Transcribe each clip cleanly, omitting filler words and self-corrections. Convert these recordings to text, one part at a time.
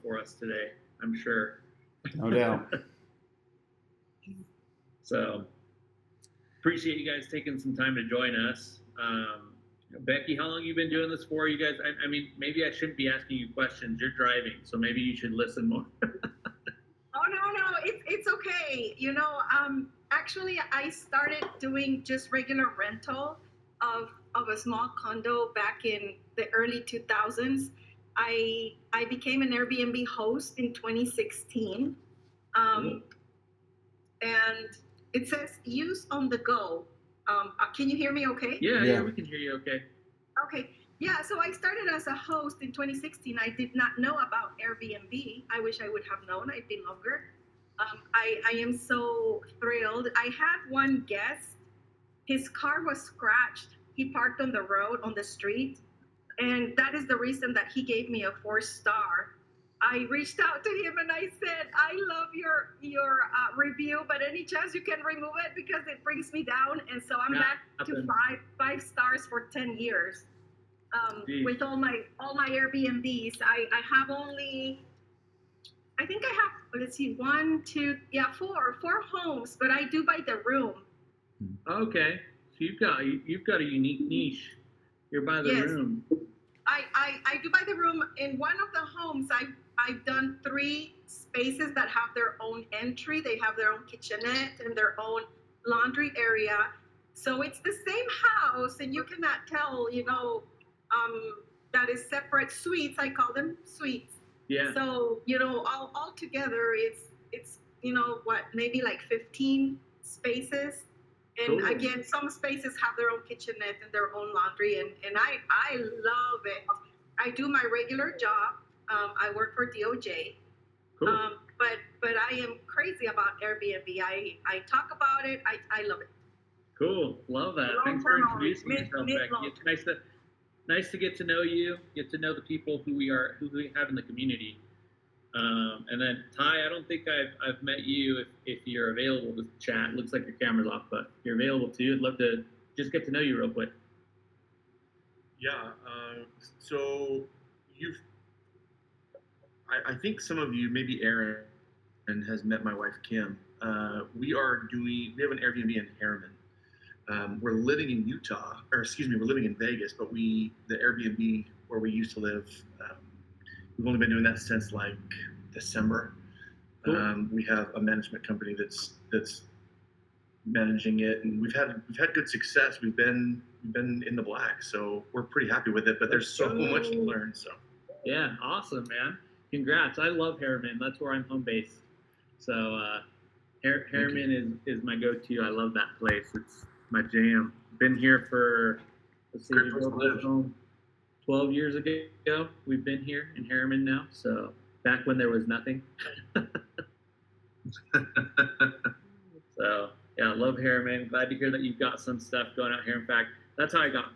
for us today, I'm sure. No doubt. So appreciate you guys taking some time to join us. Becky, how long you been doing this for? You guys, I mean, maybe I shouldn't be asking you questions. You're driving, so maybe you should listen more. Oh, no, it's okay. Actually, I started doing just regular rental of a small condo back in the early 2000s. I became an Airbnb host in 2016. And it says use on the go. Can you hear me okay? Yeah, we can hear you okay. Okay. Yeah, so I started as a host in 2016. I did not know about Airbnb. I wish I would have known. I'd been longer. I am so thrilled. I had one guest. His car was scratched. He parked on the road, on the street. And that is the reason that he gave me a 4-star. I reached out to him and I said, I love your review, but any chance you can remove it because it brings me down. And so I'm back to five stars for 10 years. With all my Airbnbs, I have only, I think I have, let's see, four homes, but I do by the room. Okay, so you've got a unique niche. You're by the room. I do by the room. In one of the homes, I've done 3 spaces that have their own entry. They have their own kitchenette and their own laundry area. So it's the same house, and you cannot tell, that is separate suites. I call them suites. Yeah. So, all together, it's maybe like 15 spaces. And again, some spaces have their own kitchenette and their own laundry, and I love it. I do my regular job. I work for DOJ. Cool. But I am crazy about Airbnb. I talk about it. I love it. Cool. Love that. Thanks for introducing yourself, Becky. It's nice to get to know you, get to know the people who we have in the community. And then Ty, I don't think I've met you. If you're available to chat, looks like your camera's off, but if you're available too, I'd love to just get to know you real quick. Yeah. So I think some of you, maybe Aaron, has met my wife Kim. We have an Airbnb in Herriman. We're living in we're living in Vegas, but the Airbnb where we used to live, we've only been doing that since like December. Cool. We have a management company that's managing it, and we've had good success. We've been in the black, so we're pretty happy with it. But there's so much to learn. So yeah, awesome, man. Congrats. I love Herriman. That's where I'm home based. So Herriman is my go-to. I love that place. It's my jam. Been here for 12 years ago. We've been here in Herriman now. So back when there was nothing. So yeah, I love Herriman. Glad to hear that you've got some stuff going out here. In fact, that's how I got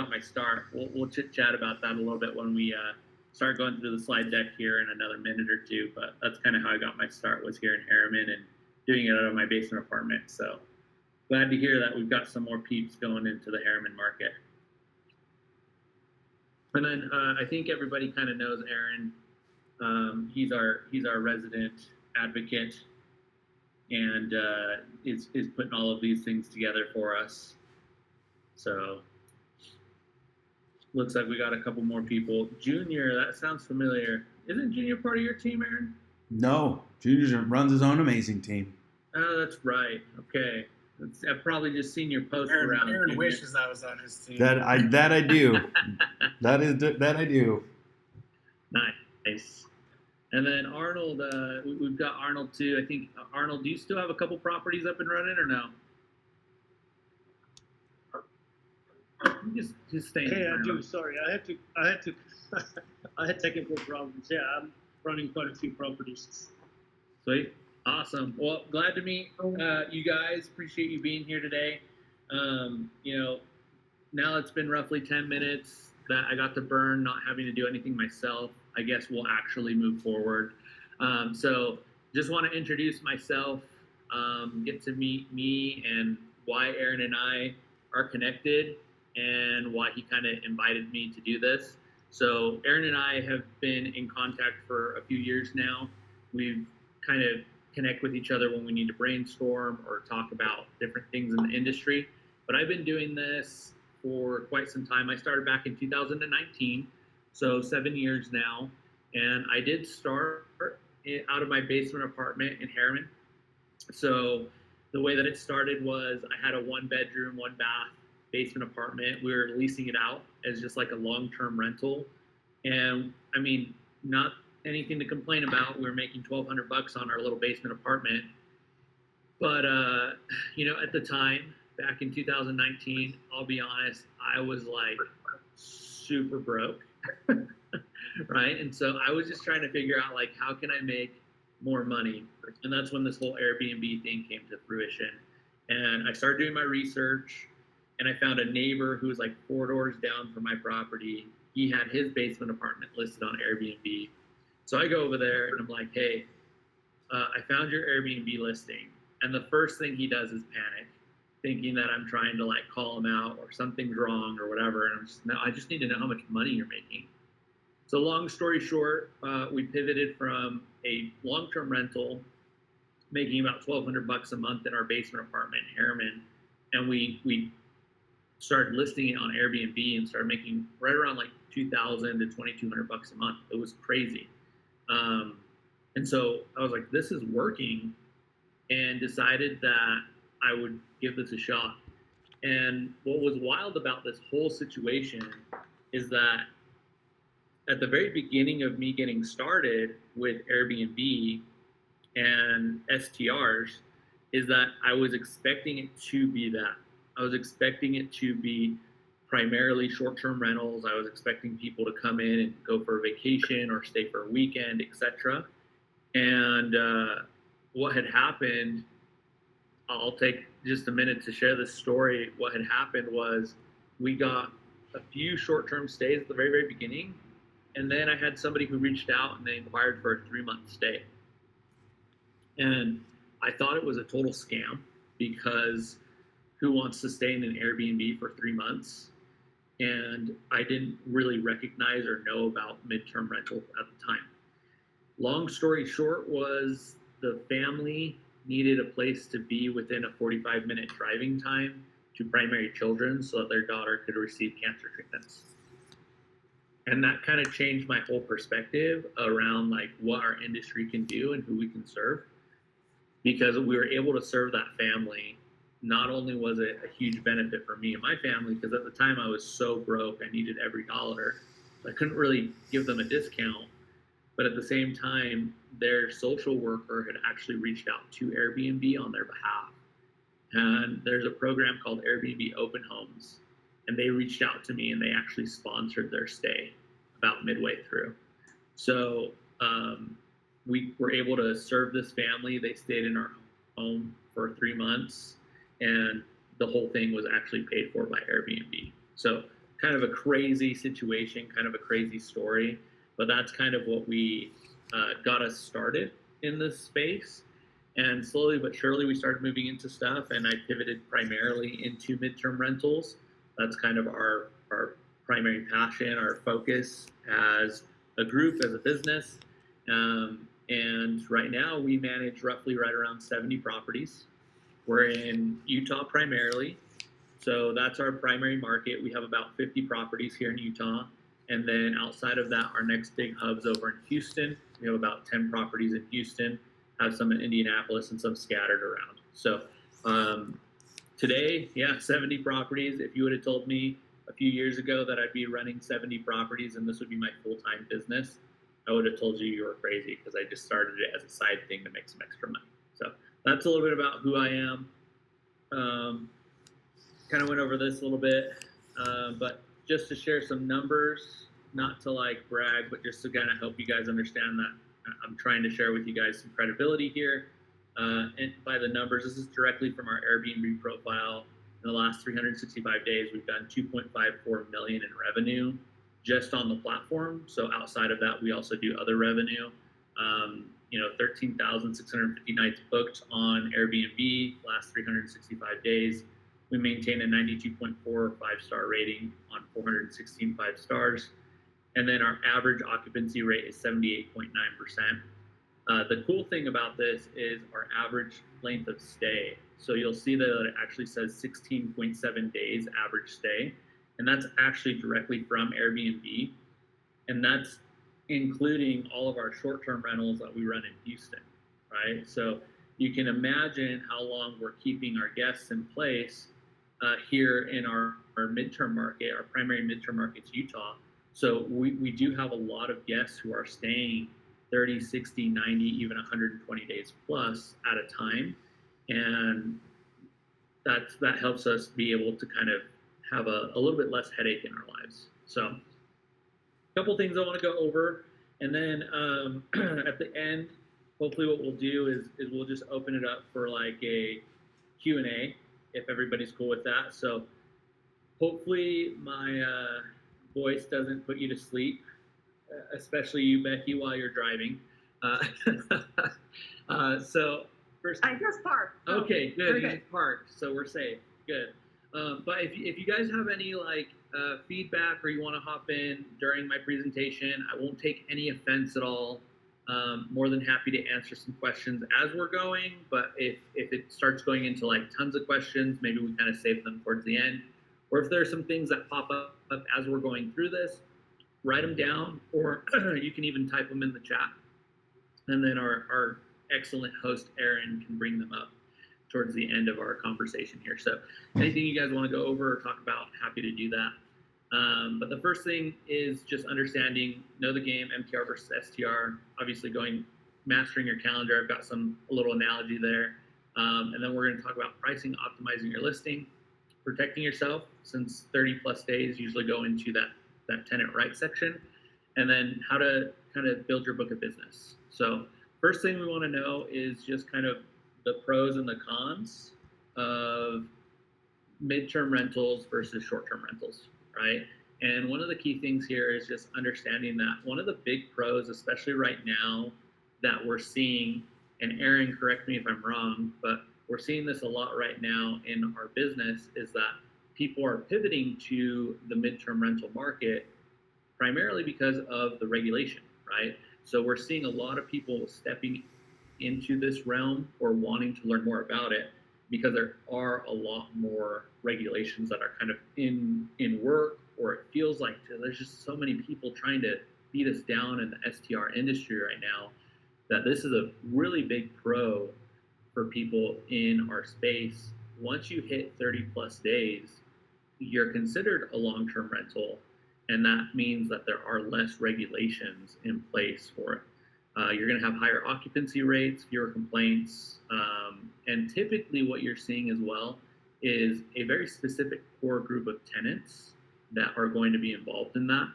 my start. We'll chit chat about that a little bit when we start going through the slide deck here in another minute or two. But that's kind of how I got my start, was here in Herriman and doing it out of my basement apartment. So glad to hear that we've got some more peeps going into the Herriman market. And then I think everybody kind of knows Aaron. He's our resident advocate, and is putting all of these things together for us. So looks like we got a couple more people. Junior, that sounds familiar. Isn't Junior part of your team, Aaron? No, Junior runs his own amazing team. Oh, that's right. Okay. I've probably just seen your post around. Aaron wishes I was on his team. That I do. that I do. Nice. And then Arnold, we've got Arnold too. I think Arnold, do you still have a couple properties up and running or no? Just staying. Hey, I do. Sorry, I had technical problems. Yeah, I'm running quite a few properties. Sweet. Awesome. Well, glad to meet you guys. Appreciate you being here today. Now it's been roughly 10 minutes that I got to burn, not having to do anything myself. I guess we'll actually move forward. So just want to introduce myself, get to meet me and why Aaron and I are connected and why he kind of invited me to do this. So Aaron and I have been in contact for a few years now. We've kind of connect with each other when we need to brainstorm or talk about different things in the industry. But I've been doing this for quite some time. I started back in 2019, so 7 years now. And I did start out of my basement apartment in Herriman. So the way that it started was I had a 1-bedroom, 1-bath basement apartment. We were leasing it out as just like a long-term rental. And I mean, not anything to complain about. We were making $1,200 on our little basement apartment. But, at the time, back in 2019, I'll be honest, I was like super broke, right? And so I was just trying to figure out like, how can I make more money? And that's when this whole Airbnb thing came to fruition. And I started doing my research, and I found a neighbor who was like 4 doors down from my property. He had his basement apartment listed on Airbnb. So I go over there and I'm like, hey, I found your Airbnb listing. And the first thing he does is panic, thinking that I'm trying to like call him out or something's wrong or whatever. And I just need to know how much money you're making. So long story short, we pivoted from a long-term rental, making about $1,200 a month in our basement apartment in Herriman. And we started listing it on Airbnb and started making right around like $2,000 to $2,200 a month. It was crazy. And so I was like, this is working, and decided that I would give this a shot. And what was wild about this whole situation is that at the very beginning of me getting started with Airbnb and STRs is that I was expecting it to be that. I was expecting it to be primarily short-term rentals. I was expecting people to come in and go for a vacation or stay for a weekend, etc. And what had happened, I'll take just a minute to share this story. What had happened was we got a few short-term stays at the very, very beginning. And then I had somebody who reached out and they inquired for a 3-month stay. And I thought it was a total scam, because who wants to stay in an Airbnb for 3 months? And I didn't really recognize or know about midterm rental at the time. Long story short was the family needed a place to be within a 45-minute driving time to primary children so that their daughter could receive cancer treatments. And that kind of changed my whole perspective around like what our industry can do and who we can serve, because we were able to serve that family. Not only was it a huge benefit for me and my family, because at the time I was so broke, I needed every dollar. I couldn't really give them a discount. But at the same time, their social worker had actually reached out to Airbnb on their behalf. And there's a program called Airbnb Open Homes. And they reached out to me and they actually sponsored their stay about midway through. So we were able to serve this family. They stayed in our home for 3 months, and the whole thing was actually paid for by Airbnb. So kind of a crazy situation, kind of a crazy story, but that's kind of what we got us started in this space. And slowly but surely we started moving into stuff, and I pivoted primarily into midterm rentals. That's kind of our primary passion, our focus as a group, as a business. And right now we manage roughly right around 70 properties. We're in Utah primarily. So that's our primary market. We have about 50 properties here in Utah. And then outside of that, our next big hub's over in Houston. We have about 10 properties in Houston, have some in Indianapolis and some scattered around. So today, 70 properties. If you would have told me a few years ago that I'd be running 70 properties and this would be my full-time business, I would have told you you were crazy, because I just started it as a side thing to make some extra money. So that's a little bit about who I am. Kind of went over this a little bit, but just to share some numbers, not to like brag, but just to kind of help you guys understand that I'm trying to share with you guys some credibility here. And by the numbers, this is directly from our Airbnb profile. In the last 365 days, we've done 2.54 million in revenue just on the platform. So outside of that, we also do other revenue. 13,650 nights booked on Airbnb last 365 days. We maintain a 92.4 5-star rating on 416 5 stars. And then our average occupancy rate is 78.9%. The cool thing about this is our average length of stay. So you'll see that it actually says 16.7 days average stay. And that's actually directly from Airbnb. And that's including all of our short-term rentals that we run in Houston, right? So you can imagine how long we're keeping our guests in place here in our midterm market. Our primary midterm market's Utah. So we do have a lot of guests who are staying 30, 60, 90, even 120 days plus at a time. And that helps us be able to kind of have a little bit less headache in our lives. So a couple things I want to go over. And then at the end, hopefully what we'll do is we'll just open it up for like a Q&A if everybody's cool with that. So hopefully my voice doesn't put you to sleep, especially you, Becky, while you're driving. So first, I just parked. So okay, good. You good. just parked, so we're safe. Good. But if you guys have any like feedback or you want to hop in during my presentation, I won't take any offense at all. More than happy to answer some questions as we're going. But if it starts going into like tons of questions, maybe we kind of save them towards the end. Or if there are some things that pop up as we're going through this, write them down, or you can even type them in the chat. And then our excellent host, Aaron, can bring them up towards the end of our conversation here. So anything you guys want to go over or talk about, happy to do that. But the first thing is just understanding, know the game, MTR versus STR, obviously mastering your calendar. I've got a little analogy there. And then we're going to talk about pricing, optimizing your listing, protecting yourself, since 30 plus days usually go into that tenant right section, and then how to kind of build your book of business. So first thing we want to know is just kind of the pros and the cons of midterm rentals versus short-term rentals, right? And one of the key things here is just understanding that one of the big pros, especially right now, that we're seeing, and Aaron, correct me if I'm wrong, but we're seeing this a lot right now in our business, is that people are pivoting to the midterm rental market primarily because of the regulation, right? So we're seeing a lot of people stepping into this realm or wanting to learn more about it because there are a lot more regulations that are kind of in work, or it feels like there's just so many people trying to beat us down in the STR industry right now that this is a really big pro for people in our space. Once you hit 30 plus days, you're considered a long-term rental, and that means that there are less regulations in place for it. You're going to have higher occupancy rates, fewer complaints, and typically what you're seeing as well is a very specific core group of tenants that are going to be involved in that.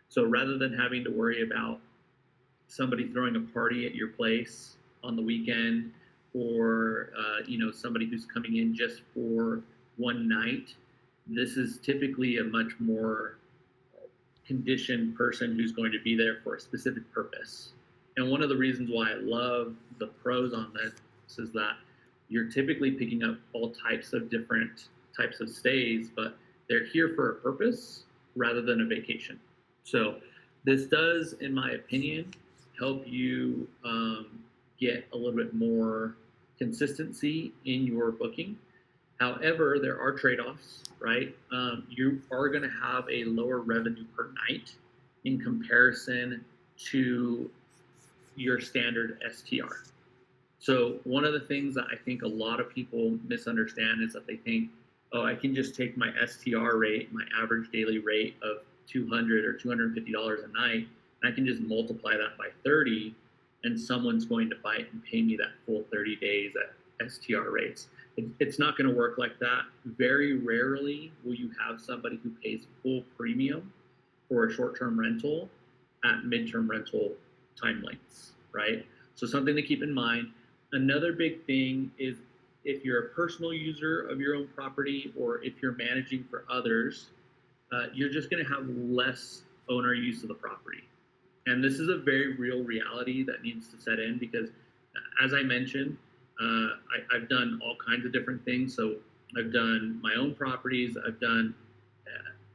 So rather than having to worry about somebody throwing a party at your place on the weekend, or somebody who's coming in just for one night, this is typically a much more conditioned person who's going to be there for a specific purpose. And one of the reasons why I love the pros on this is that you're typically picking up all types of different types of stays, but they're here for a purpose rather than a vacation. So this does, in my opinion, help you get a little bit more consistency in your booking. However, there are trade-offs, right? You are going to have a lower revenue per night in comparison to your standard STR. So one of the things that I think a lot of people misunderstand is that they think, oh, I can just take my STR rate, my average daily rate of $200 or $250 a night, and I can just multiply that by 30, and someone's going to bite and pay me that full 30 days at STR rates. It's not going to work like that. Very rarely will you have somebody who pays full premium for a short-term rental at midterm rental time lengths, right? So something to keep in mind. Another big thing is if you're a personal user of your own property, or if you're managing for others, you're just going to have less owner use of the property. And this is a very real reality that needs to set in, because as I mentioned, I've done all kinds of different things. So I've done my own properties. I've done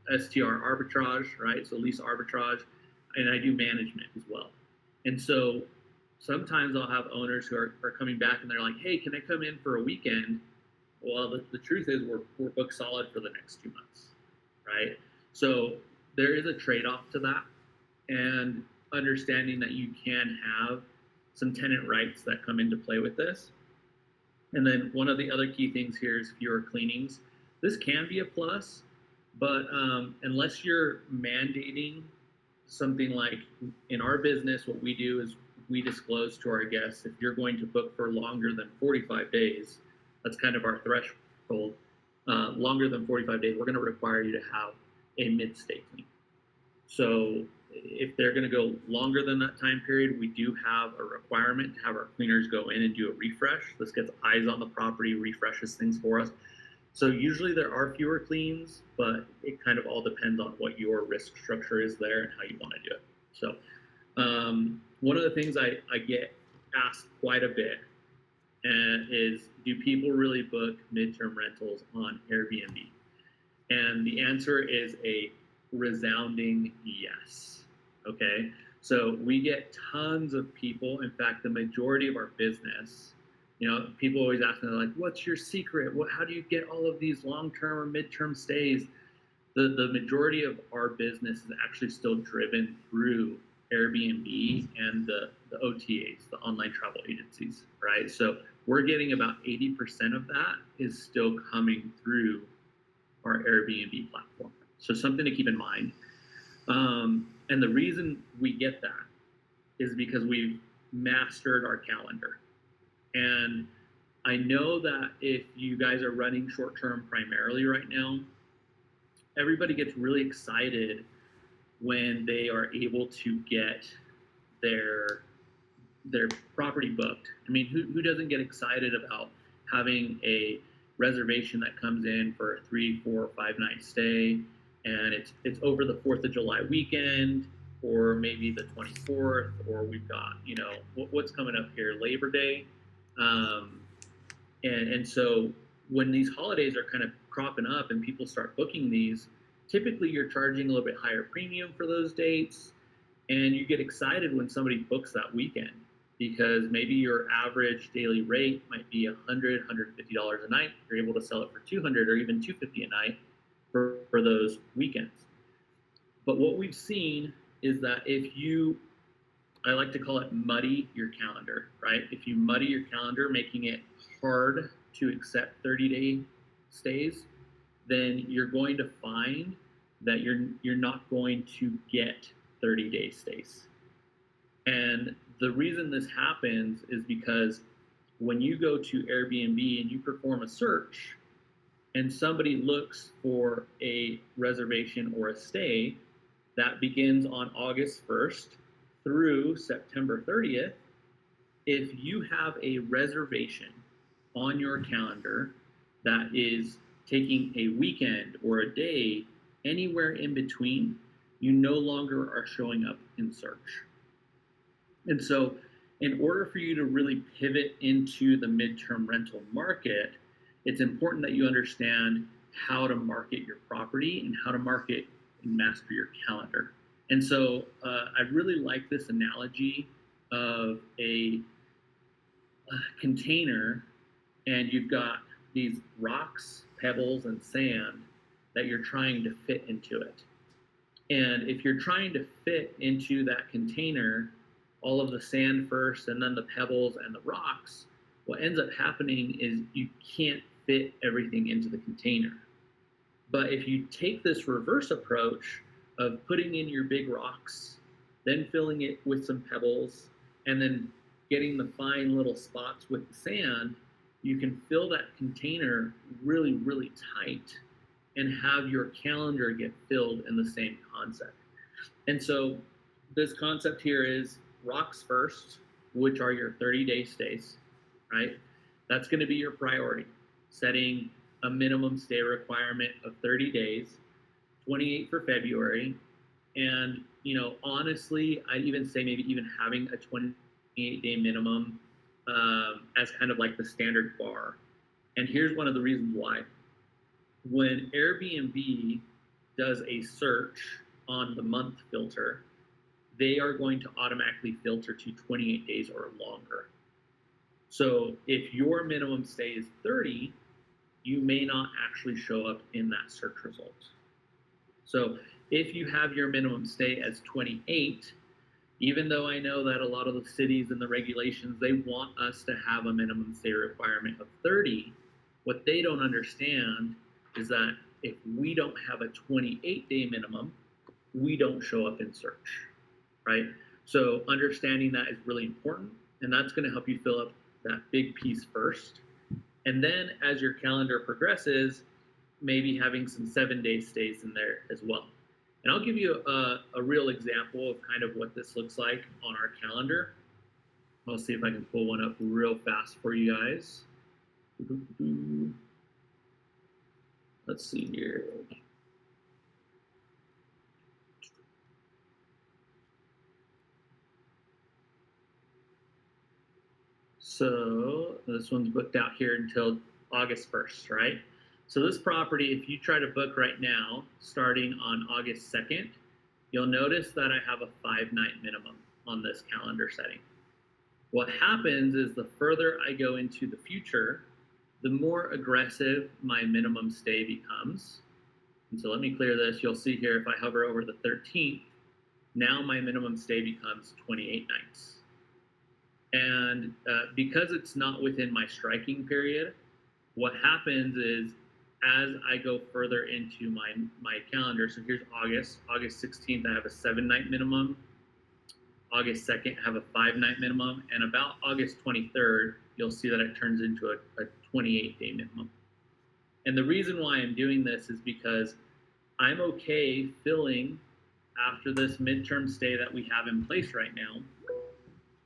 STR arbitrage, right? So lease arbitrage. and I do management as well. And so sometimes I'll have owners who are coming back and they're like, hey, can I come in for a weekend? Well, the truth is we're booked solid for the next 2 months, right? So there is a trade-off to that, and understanding that you can have some tenant rights that come into play with this. And then one of the other key things here is fewer cleanings. This can be a plus, but unless you're mandating something like in our business, what we do is we disclose to our guests, if you're going to book for longer than 45 days, that's kind of our threshold. Longer than 45 days, we're going to require you to have a mid-stay clean. So if they're going to go longer than that time period, we do have a requirement to have our cleaners go in and do a refresh. This gets eyes on the property, refreshes things for us. So usually there are fewer cleans, but it kind of all depends on what your risk structure is there and how you want to do it. So one of the things I get asked quite a bit is, do people really book midterm rentals on Airbnb? And the answer is a resounding yes. Okay, so we get tons of people. In fact, the majority of our business, people always ask me, like, what's your secret? How do you get all of these long-term or midterm stays? The majority of our business is actually still driven through Airbnb and the OTAs, the online travel agencies, right? So we're getting about 80% of that is still coming through our Airbnb platform. So something to keep in mind. And the reason we get that is because we've mastered our calendar. And I know that if you guys are running short-term primarily right now, everybody gets really excited when they are able to get their property booked. I mean, who doesn't get excited about having a reservation that comes in for a 3, 4, 5 night stay, and it's over the 4th of July weekend, or maybe the 24th, or we've got, what's coming up here, Labor Day. And so when these holidays are kind of cropping up and people start booking these, typically you're charging a little bit higher premium for those dates, and you get excited when somebody books that weekend, because maybe your average daily rate might be $100, $150 a night. You're able to sell it for $200 or even $250 a night for those weekends. But what we've seen is that if I like to call it muddy your calendar, right? If you muddy your calendar, making it hard to accept 30-day stays, then you're going to find that you're not going to get 30-day stays. And the reason this happens is because when you go to Airbnb and you perform a search and somebody looks for a reservation or a stay that begins on August 1st through September 30th, if you have a reservation on your calendar that is taking a weekend or a day anywhere in between, you no longer are showing up in search. And so in order for you to really pivot into the midterm rental market, it's important that you understand how to market your property and how to market and master your calendar. And so I really like this analogy of a container, and you've got these rocks, pebbles, and sand that you're trying to fit into it. And if you're trying to fit into that container all of the sand first and then the pebbles and the rocks, what ends up happening is you can't fit everything into the container. But if you take this reverse approach of putting in your big rocks, then filling it with some pebbles, and then getting the fine little spots with the sand, you can fill that container really, really tight and have your calendar get filled in the same concept. And so this concept here is rocks first, which are your 30-day stays, right? That's going to be your priority, setting a minimum stay requirement of 30 days, 28 for February. And, honestly, I'd even say maybe even having a 28-day minimum as kind of like the standard bar. And here's one of the reasons why. When Airbnb does a search on the month filter, they are going to automatically filter to 28 days or longer. So if your minimum stay is 30, you may not actually show up in that search result. So if you have your minimum stay as 28, even though I know that a lot of the cities and the regulations, they want us to have a minimum stay requirement of 30, what they don't understand is that if we don't have a 28-day minimum, we don't show up in search, right? So understanding that is really important, and that's going to help you fill up that big piece first. And then as your calendar progresses, maybe having some 7-day stays in there as well. And I'll give you a real example of kind of what this looks like on our calendar. I'll see if I can pull one up real fast for you guys. Let's see here. So this one's booked out here until August 1st, right? So this property, if you try to book right now, starting on August 2nd, you'll notice that I have a 5-night minimum on this calendar setting. What happens is the further I go into the future, the more aggressive my minimum stay becomes. And so let me clear this. You'll see here, if I hover over the 13th, now my minimum stay becomes 28 nights. And because it's not within my striking period, what happens is as I go further into my calendar, so here's August 16th, I have a 7-night minimum. August 2nd, I have a 5-night minimum. And about August 23rd, you'll see that it turns into a 28-day minimum. And the reason why I'm doing this is because I'm okay filling after this midterm stay that we have in place right now.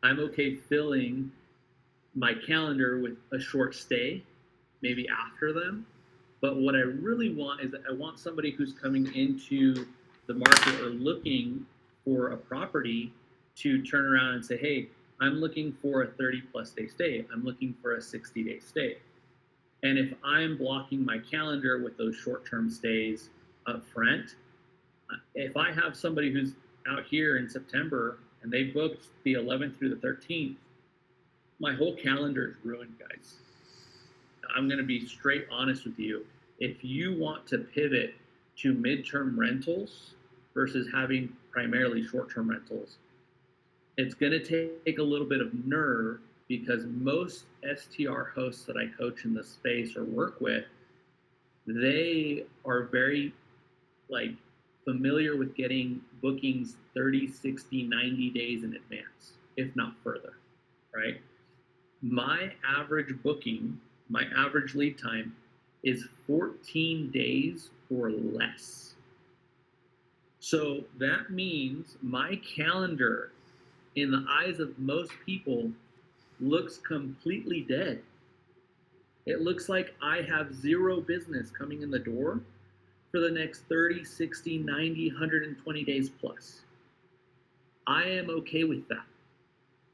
I'm okay filling my calendar with a short stay, maybe after them. But what I really want is that I want somebody who's coming into the market or looking for a property to turn around and say, hey, I'm looking for a 30+ day stay. I'm looking for a 60-day stay. And if I'm blocking my calendar with those short-term stays up front, if I have somebody who's out here in September and they booked the 11th through the 13th, my whole calendar is ruined, guys. I'm going to be straight honest with you. If you want to pivot to midterm rentals versus having primarily short-term rentals, it's going to take a little bit of nerve, because most STR hosts that I coach in the space or work with, they are very familiar with getting bookings 30, 60, 90 days in advance, if not further, right? My average booking, my average lead time is 14 days or less. So that means my calendar, in the eyes of most people, looks completely dead. It looks like I have zero business coming in the door for the next 30, 60, 90, 120 days plus. I am okay with that,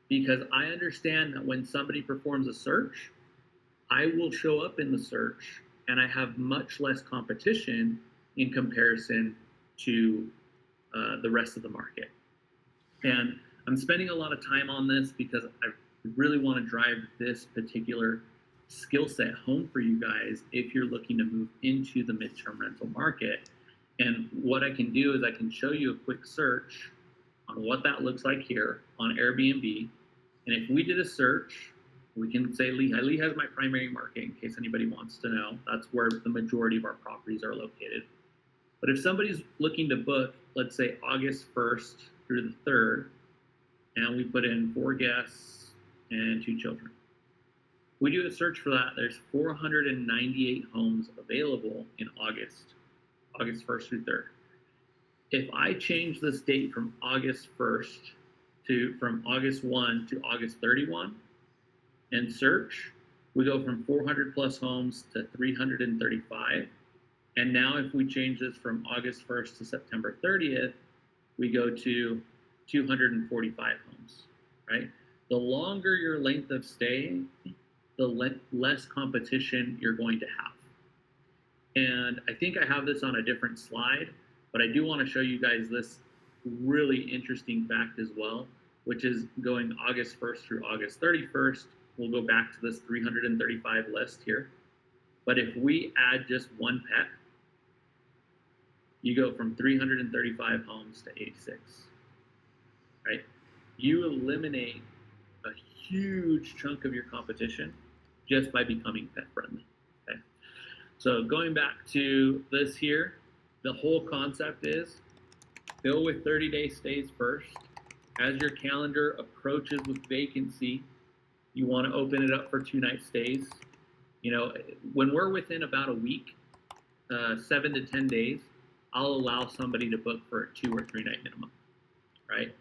because I understand that when somebody performs a search, I will show up in the search and I have much less competition in comparison to the rest of the market. And I'm spending a lot of time on this because I really want to drive this particular skill set home for you guys if you're looking to move into the midterm rental market. And what I can do is I can show you a quick search on what that looks like here on Airbnb. And if we did a search, we can say Lee has my primary market, in case anybody wants to know. That's where the majority of our properties are located. But if somebody's looking to book, let's say August 1st through the 3rd, and we put in 4 guests and 2 children. We do a search for that. There's 498 homes available in August 1st through 3rd. If I change this date from August 1st from August 1 to August 31 and search, we go from 400 plus homes to 335. And now if we change this from August 1st to September 30th, we go to 245 homes, right? The longer your length of stay, the less competition you're going to have. And I think I have this on a different slide, but I do want to show you guys this really interesting fact as well, which is going August 1st through August 31st. We'll go back to this 335 list here. But if we add just one pet, you go from 335 homes to 86, right? You eliminate a huge chunk of your competition just by becoming pet friendly, okay? So going back to this here, the whole concept is fill with 30-day stays first. As your calendar approaches with vacancy, you want to open it up for 2-night stays. You know, when we're within about a week, 7 to 10 days, I'll allow somebody to book for a 2 or 3 night minimum, right?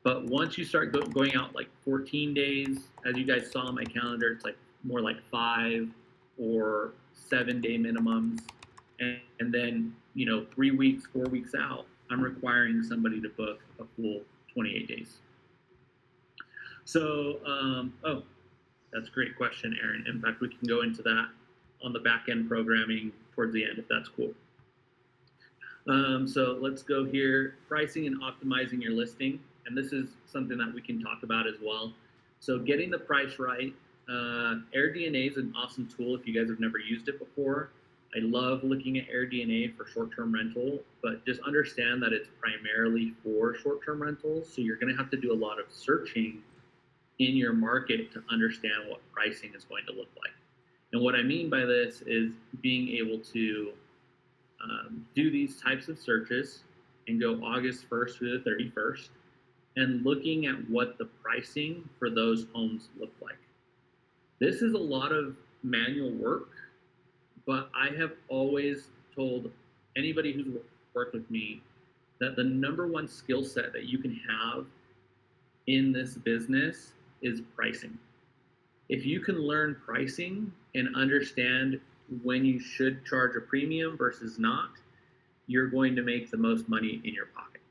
But once you start going out like 14 days, as you guys saw on my calendar, it's like more like 5 or 7 day minimums. And then, you know, 3 weeks, 4 weeks out, I'm requiring somebody to book a full 28 days. So, oh, that's a great question, Aaron. In fact, we can go into that on the back end programming towards the end if that's cool. So let's go here, pricing and optimizing your listing. And this is something that we can talk about as well. So getting the price right. AirDNA is an awesome tool if you guys have never used it before. I love looking at AirDNA for short-term rental, but just understand that it's primarily for short-term rentals. So you're going to have to do a lot of searching in your market to understand what pricing is going to look like. And what I mean by this is being able to do these types of searches and go August 1st through the 31st and looking at what the pricing for those homes look like. This is a lot of manual work, but I have always told anybody who's worked with me that the number one skill set that you can have in this business is pricing. If you can learn pricing and understand when you should charge a premium versus not, you're going to make the most money in your pocket.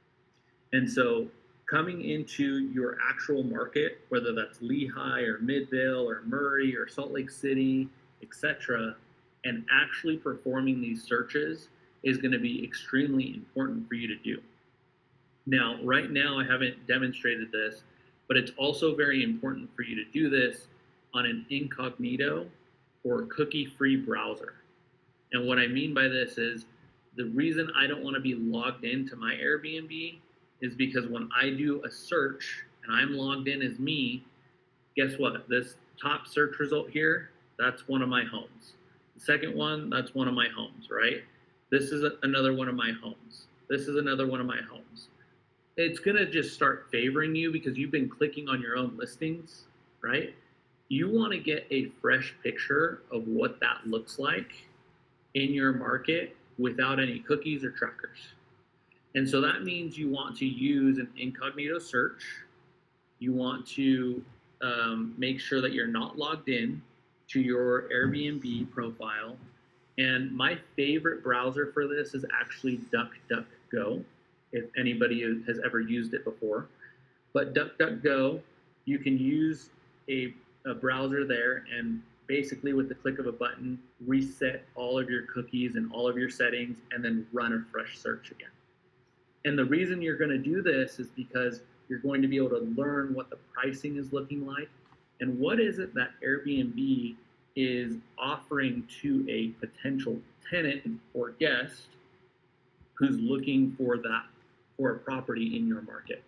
And so coming into your actual market, whether that's Lehigh or Midvale or Murray or Salt Lake City, etc., and actually performing these searches is going to be extremely important for you to do. Now, right now, I haven't demonstrated this, but it's also very important for you to do this on an incognito or cookie-free browser. And what I mean by this is the reason I don't want to be logged into my Airbnb is because when I do a search and I'm logged in as me, guess what? This top search result here, that's one of my homes. The second one, that's one of my homes, right? This is another one of my homes. This is another one of my homes. It's going to just start favoring you because you've been clicking on your own listings, right? You want to get a fresh picture of what that looks like in your market without any cookies or trackers. And so that means you want to use an incognito search. You want to make sure that you're not logged in to your Airbnb profile. And my favorite browser for this is actually DuckDuckGo, if anybody has ever used it before. But DuckDuckGo, you can use a browser there and basically with the click of a button, reset all of your cookies and all of your settings and then run a fresh search again. And the reason you're going to do this is because you're going to be able to learn what the pricing is looking like and what is it that Airbnb is offering to a potential tenant or guest who's looking for a property in your market.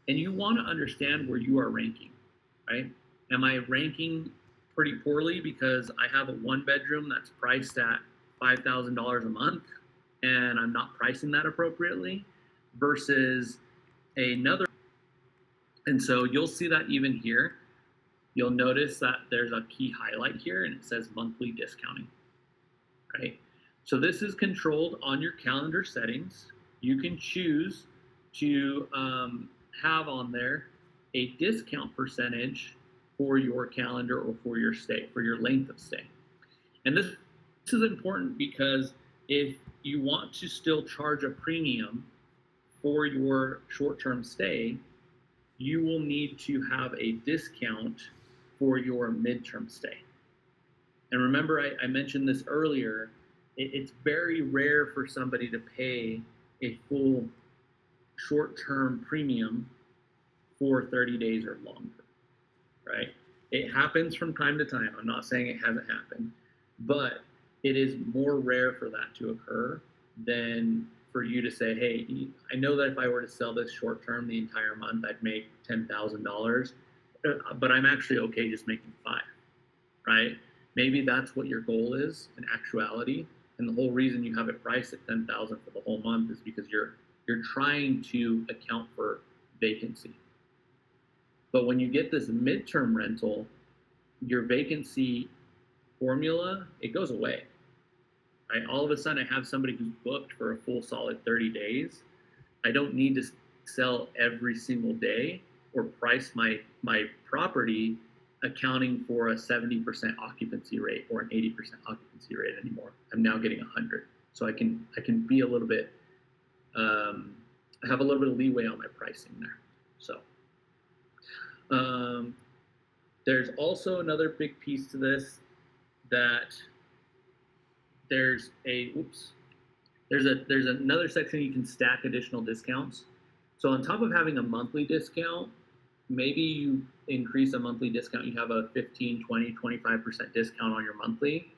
And you want to understand where you are ranking, right? Am I ranking pretty poorly because I have a 1-bedroom that's priced at $5,000 a month and I'm not pricing that appropriately versus another? And so you'll see that even here. You'll notice that there's a key highlight here and it says monthly discounting, right? So this is controlled on your calendar settings. You can choose to have on there a discount percentage for your calendar or for your stay, for your length of stay. And this is important because if you want to still charge a premium for your short-term stay, you will need to have a discount for your midterm stay. And remember, I mentioned this earlier, it's very rare for somebody to pay a full short-term premium for 30 days or longer, right? It happens from time to time. I'm not saying it hasn't happened, but it is more rare for that to occur than for you to say, hey, I know that if I were to sell this short-term the entire month, I'd make $10,000, but I'm actually okay just making $5,000, right? Maybe that's what your goal is in actuality. And the whole reason you have it priced at $10,000 for the whole month is because you're trying to account for vacancy. But when you get this midterm rental, your vacancy formula, it goes away. Right? All of a sudden, I have somebody who's booked for a full solid 30 days. I don't need to sell every single day or price my property accounting for a 70% occupancy rate or an 80% occupancy rate anymore. I'm now getting 100. So I can be a little bit, I have a little bit of leeway on my pricing there. So there's also another big piece to this, that there's another section you can stack additional discounts. So on top of having a monthly discount, maybe you increase a monthly discount, you have a 15, 20, 25% discount on your monthly.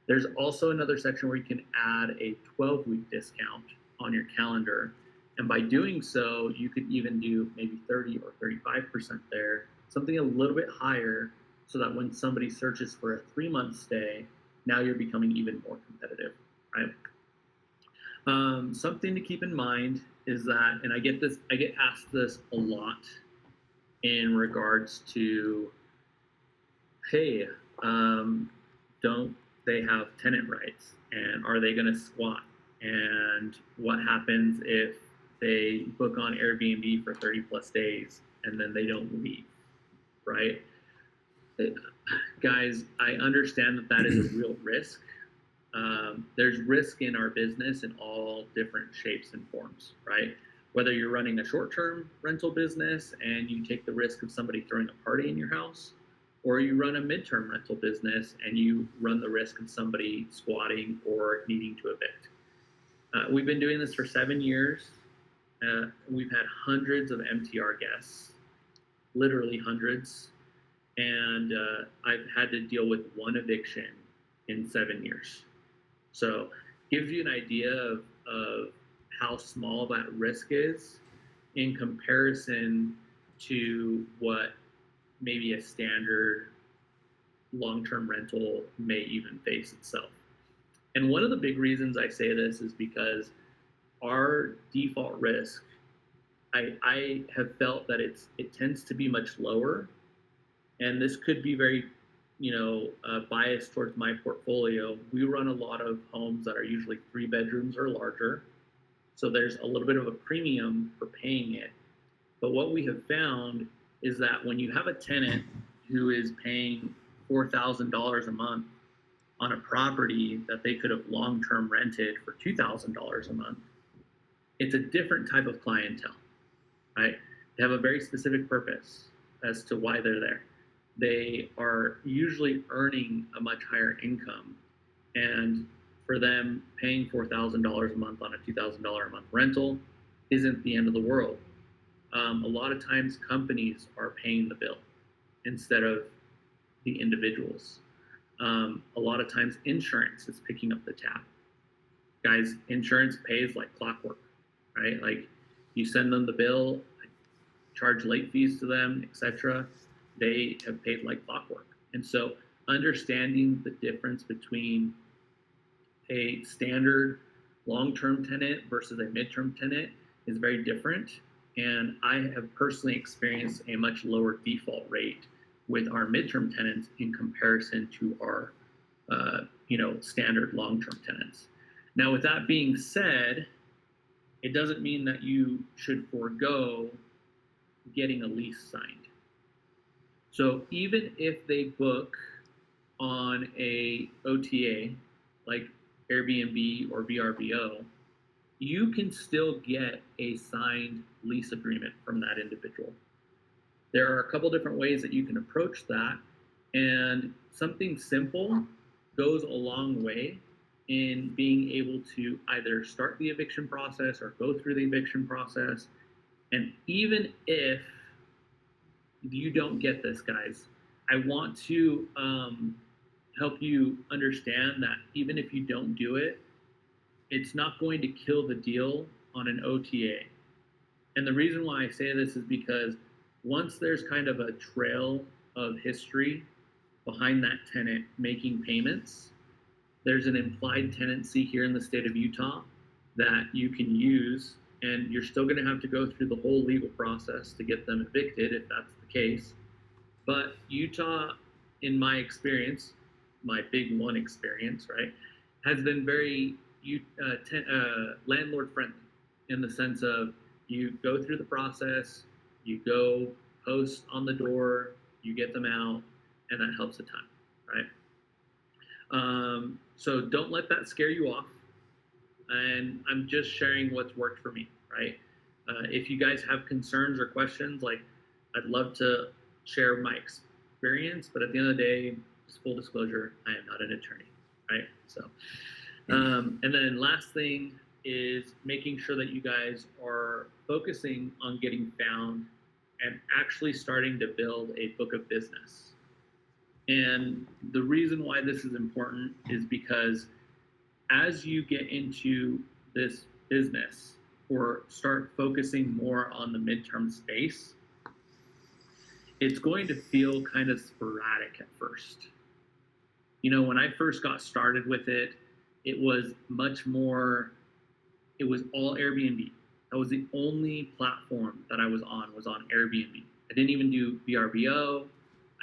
There's also another section where you can add a 12-week discount on your calendar. And by doing so, you could even do maybe 30 or 35% there, something a little bit higher, so that when somebody searches for a 3-month stay, now you're becoming even more competitive, right? Something to keep in mind is that, and I get asked this a lot in regards to, hey, don't they have tenant rights, and are they going to squat, and what happens if they book on Airbnb for 30 plus days and then they don't leave, right? Guys, I understand that is a real risk. There's risk in our business in all different shapes and forms, right? Whether you're running a short-term rental business and you take the risk of somebody throwing a party in your house, or you run a midterm rental business and you run the risk of somebody squatting or needing to evict. We've been doing this for 7 years. We've had hundreds of MTR guests, literally hundreds. And I've had to deal with one eviction in 7 years. So gives you an idea of how small that risk is in comparison to what maybe a standard long-term rental may even face itself. And one of the big reasons I say this is because our default risk, I have felt that it tends to be much lower. And this could be very, biased towards my portfolio. We run a lot of homes that are usually 3 bedrooms or larger. So there's a little bit of a premium for paying it. But what we have found is that when you have a tenant who is paying $4,000 a month on a property that they could have long-term rented for $2,000 a month, it's a different type of clientele, right? They have a very specific purpose as to why they're there. They are usually earning a much higher income, and for them, paying $4,000 a month on a $2,000 a month rental isn't the end of the world. A lot of times companies are paying the bill instead of the individuals. A lot of times insurance is picking up the tab. Guys, insurance pays like clockwork, right? Like you send them the bill, charge late fees to them, etc. They have paid like clockwork. And so understanding the difference between a standard long-term tenant versus a midterm tenant is very different. And I have personally experienced a much lower default rate with our midterm tenants in comparison to our standard long-term tenants. Now, with that being said, it doesn't mean that you should forego getting a lease signed. So even if they book on a OTA like Airbnb or VRBO, you can still get a signed lease agreement from that individual. There are a couple different ways that you can approach that, and something simple goes a long way in being able to either start the eviction process or go through the eviction process And even if you don't get this, guys, I want to help you understand that even if you don't do it, it's not going to kill the deal on an OTA. And the reason why I say this is because once there's kind of a trail of history behind that tenant making payments, there's an implied tenancy here in the state of Utah that you can use, and you're still going to have to go through the whole legal process to get them evicted if that's the case. But Utah, in my experience, my big one experience, right, has been very landlord friendly in the sense of you go through the process, you go post on the door, you get them out, and that helps a ton, right? So don't let that scare you off. And I'm just sharing what's worked for me, right? If you guys have concerns or questions, like I'd love to share my experience, but at the end of the day, just full disclosure, I am not an attorney, right? So, and then last thing is making sure that you guys are focusing on getting found and actually starting to build a book of business. And the reason why this is important is because as you get into this business or start focusing more on the midterm space, it's going to feel kind of sporadic at first. You know, when I first got started with it, it was much more, it was all Airbnb. That was the only platform that I was on Airbnb. I didn't even do VRBO.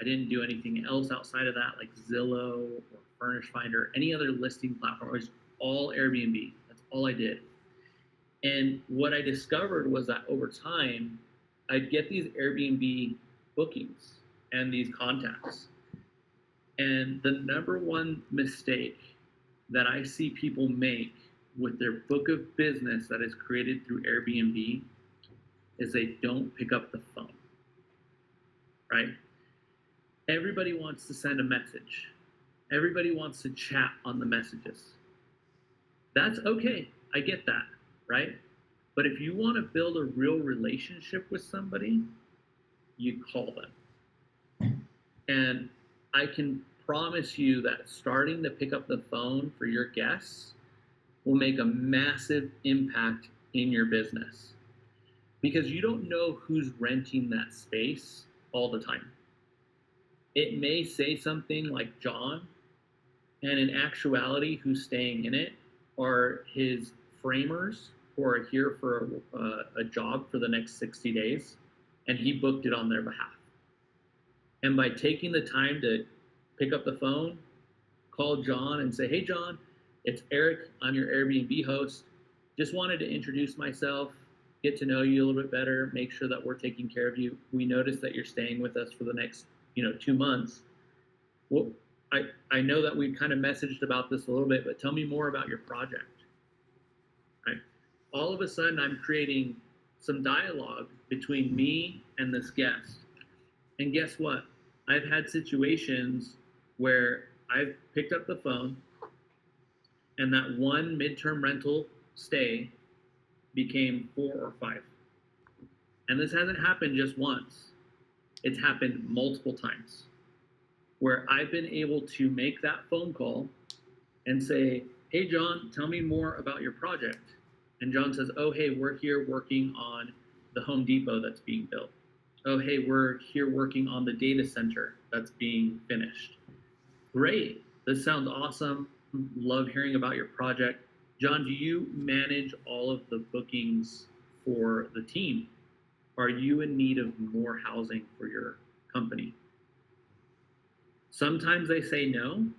I didn't do anything else outside of that, like Zillow or Furnished Finder, any other listing platform. It was all Airbnb. That's all I did. And what I discovered was that over time, I'd get these Airbnb bookings and these contacts. And the number one mistake that I see people make with their book of business that is created through Airbnb is they don't pick up the phone, right? Everybody wants to send a message. Everybody wants to chat on the messages. That's okay. I get that, right? But if you want to build a real relationship with somebody, you call them. And I can promise you that starting to pick up the phone for your guests will make a massive impact in your business, because you don't know who's renting that space all the time. It may say something like John, and in actuality, who's staying in it are his framers who are here for a job for the next 60 days, and he booked it on their behalf. And by taking the time to pick up the phone, call John and say, "Hey, John, it's Eric. I'm your Airbnb host. Just wanted to introduce myself, get to know you a little bit better, make sure that we're taking care of you. We noticed that you're staying with us for the next 2 months. Well, I know that we've kind of messaged about this a little bit, but tell me more about your project." Right? All of a sudden, I'm creating some dialogue between me and this guest. And guess what? I've had situations where I've picked up the phone and that one midterm rental stay became 4 or 5. And this hasn't happened just once. It's happened multiple times where I've been able to make that phone call and say, "Hey, John, tell me more about your project." And John says, "Oh, hey, we're here working on the Home Depot that's being built. Oh, hey, we're here working on the data center that's being finished." Great. This sounds awesome. Love hearing about your project. John, do you manage all of the bookings for the team? Are you in need of more housing for your company? Sometimes they say no,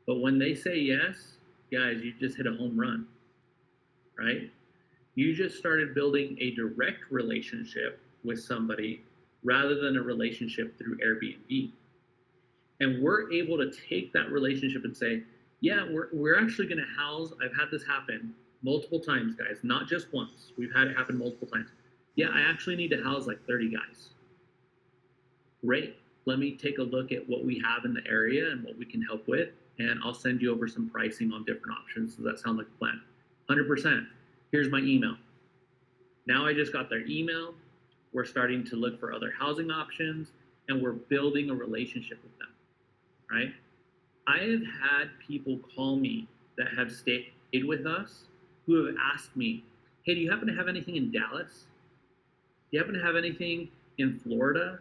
but when they say yes, guys, you just hit a home run, right? You just started building a direct relationship with somebody rather than a relationship through Airbnb. And we're able to take that relationship and say, yeah, we're actually going to house, I've had this happen multiple times, guys, not just once. We've had it happen multiple times. Yeah, I actually need to house like 30 guys. Great. Let me take a look at what we have in the area and what we can help with, and I'll send you over some pricing on different options. Does that sound like a plan? 100%. Here's my email. Now I just got their email, we're starting to look for other housing options, and we're building a relationship with them, right? I have had people call me that have stayed with us who have asked me, hey, do you happen to have anything in Dallas? Do you happen to have anything in Florida?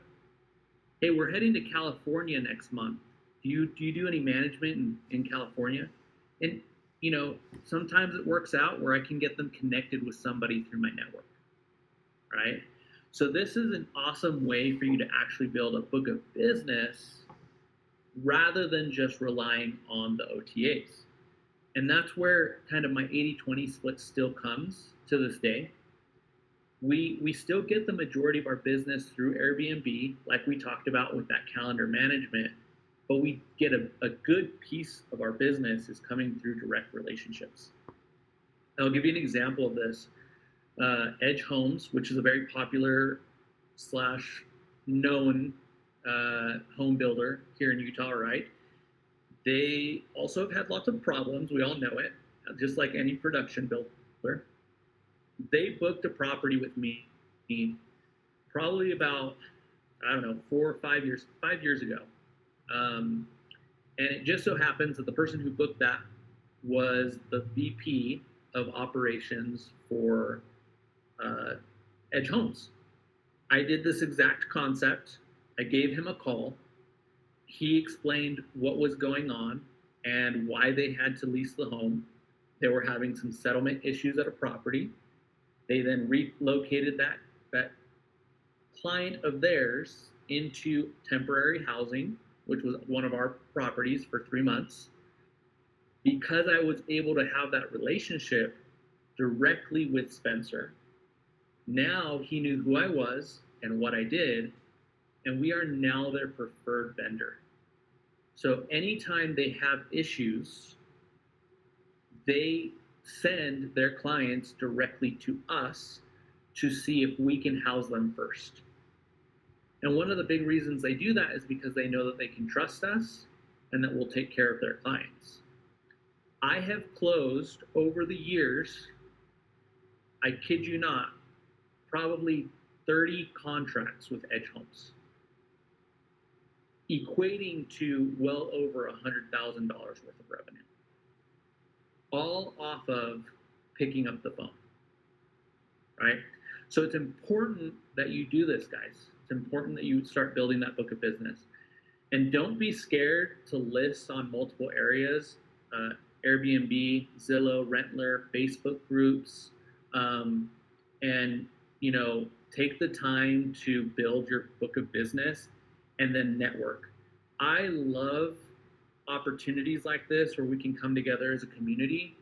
Hey, we're heading to California next month. Do you do any management in California? And, you know, sometimes it works out where I can get them connected with somebody through my network, right? So this is an awesome way for you to actually build a book of business rather than just relying on the OTAs. And that's where kind of my 80-20 split still comes to this day. We still get the majority of our business through Airbnb, like we talked about with that calendar management, but we get a good piece of our business is coming through direct relationships. I'll give you an example of this. Edge Homes, which is a very popular / known home builder here in Utah, right? They also have had lots of problems. We all know it, just like any production builder. They booked a property with me probably about, 4 or 5 years ago. And it just so happens that the person who booked that was the VP of operations for Edge Homes. I did this exact concept. I gave him a call. He explained what was going on and why they had to lease the home. They were having some settlement issues at a property. They then relocated that client of theirs into temporary housing, which was one of our properties, for 3 months. Because I was able to have that relationship directly with Spencer, now he knew who I was and what I did, and we are now their preferred vendor. So anytime they have issues, they send their clients directly to us to see if we can house them first. And one of the big reasons they do that is because they know that they can trust us and that we'll take care of their clients. I have closed over the years, I kid you not, probably 30 contracts with Edge Homes, equating to well over $100,000 worth of revenue, all off of picking up the phone, right? So it's important that you do this, guys. It's important that you start building that book of business. And don't be scared to list on multiple areas, Airbnb, Zillow, Rentler, Facebook groups, and, you know, take the time to build your book of business and then network. I love opportunities like this where we can come together as a community,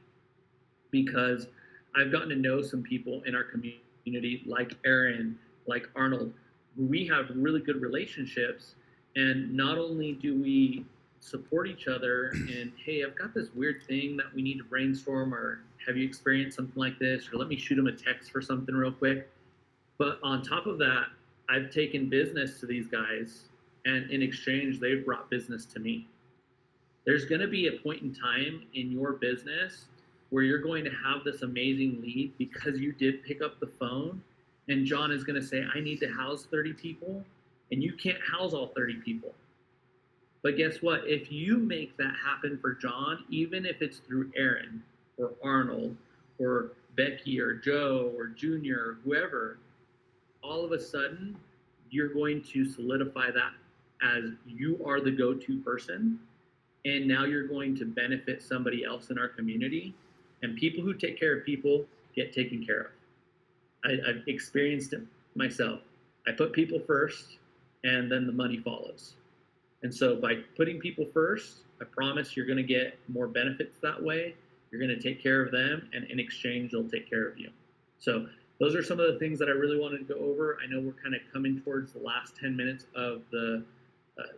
because I've gotten to know some people in our community like Aaron, like Arnold, who we have really good relationships. And not only do we support each other and, hey, I've got this weird thing that we need to brainstorm, or have you experienced something like this, or let me shoot them a text for something real quick. But on top of that, I've taken business to these guys, and in exchange, they've brought business to me. There's going to be a point in time in your business where you're going to have this amazing lead because you did pick up the phone, and John is going to say, I need to house 30 people, and you can't house all 30 people. But guess what? If you make that happen for John, even if it's through Aaron or Arnold or Becky or Joe or Junior or whoever, all of a sudden, you're going to solidify that as you are the go-to person. And now you're going to benefit somebody else in our community. And people who take care of people get taken care of. I've experienced it myself. I put people first, and then the money follows. And so by putting people first, I promise you're going to get more benefits that way. You're going to take care of them, and in exchange, they'll take care of you. So those are some of the things that I really wanted to go over. I know we're kind of coming towards the last 10 minutes of the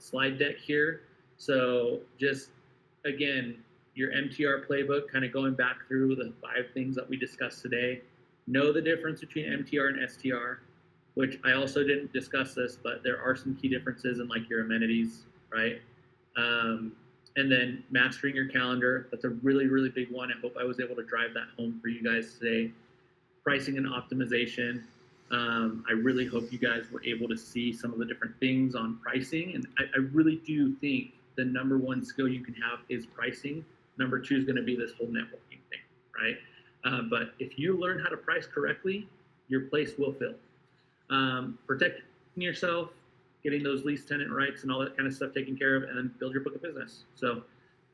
slide deck here. So just, again, your MTR playbook, kind of going back through the 5 things that we discussed today. Know the difference between MTR and STR, which I also didn't discuss this, but there are some key differences in like your amenities, right? And then mastering your calendar. That's a really, really big one. I hope I was able to drive that home for you guys today. Pricing and optimization. I really hope you guys were able to see some of the different things on pricing. And I really do think the number one skill you can have is pricing. Number two is going to be this whole networking thing, right? But if you learn how to price correctly, your place will fill. Protecting yourself, getting those lease tenant rights and all that kind of stuff taken care of, and then build your book of business. So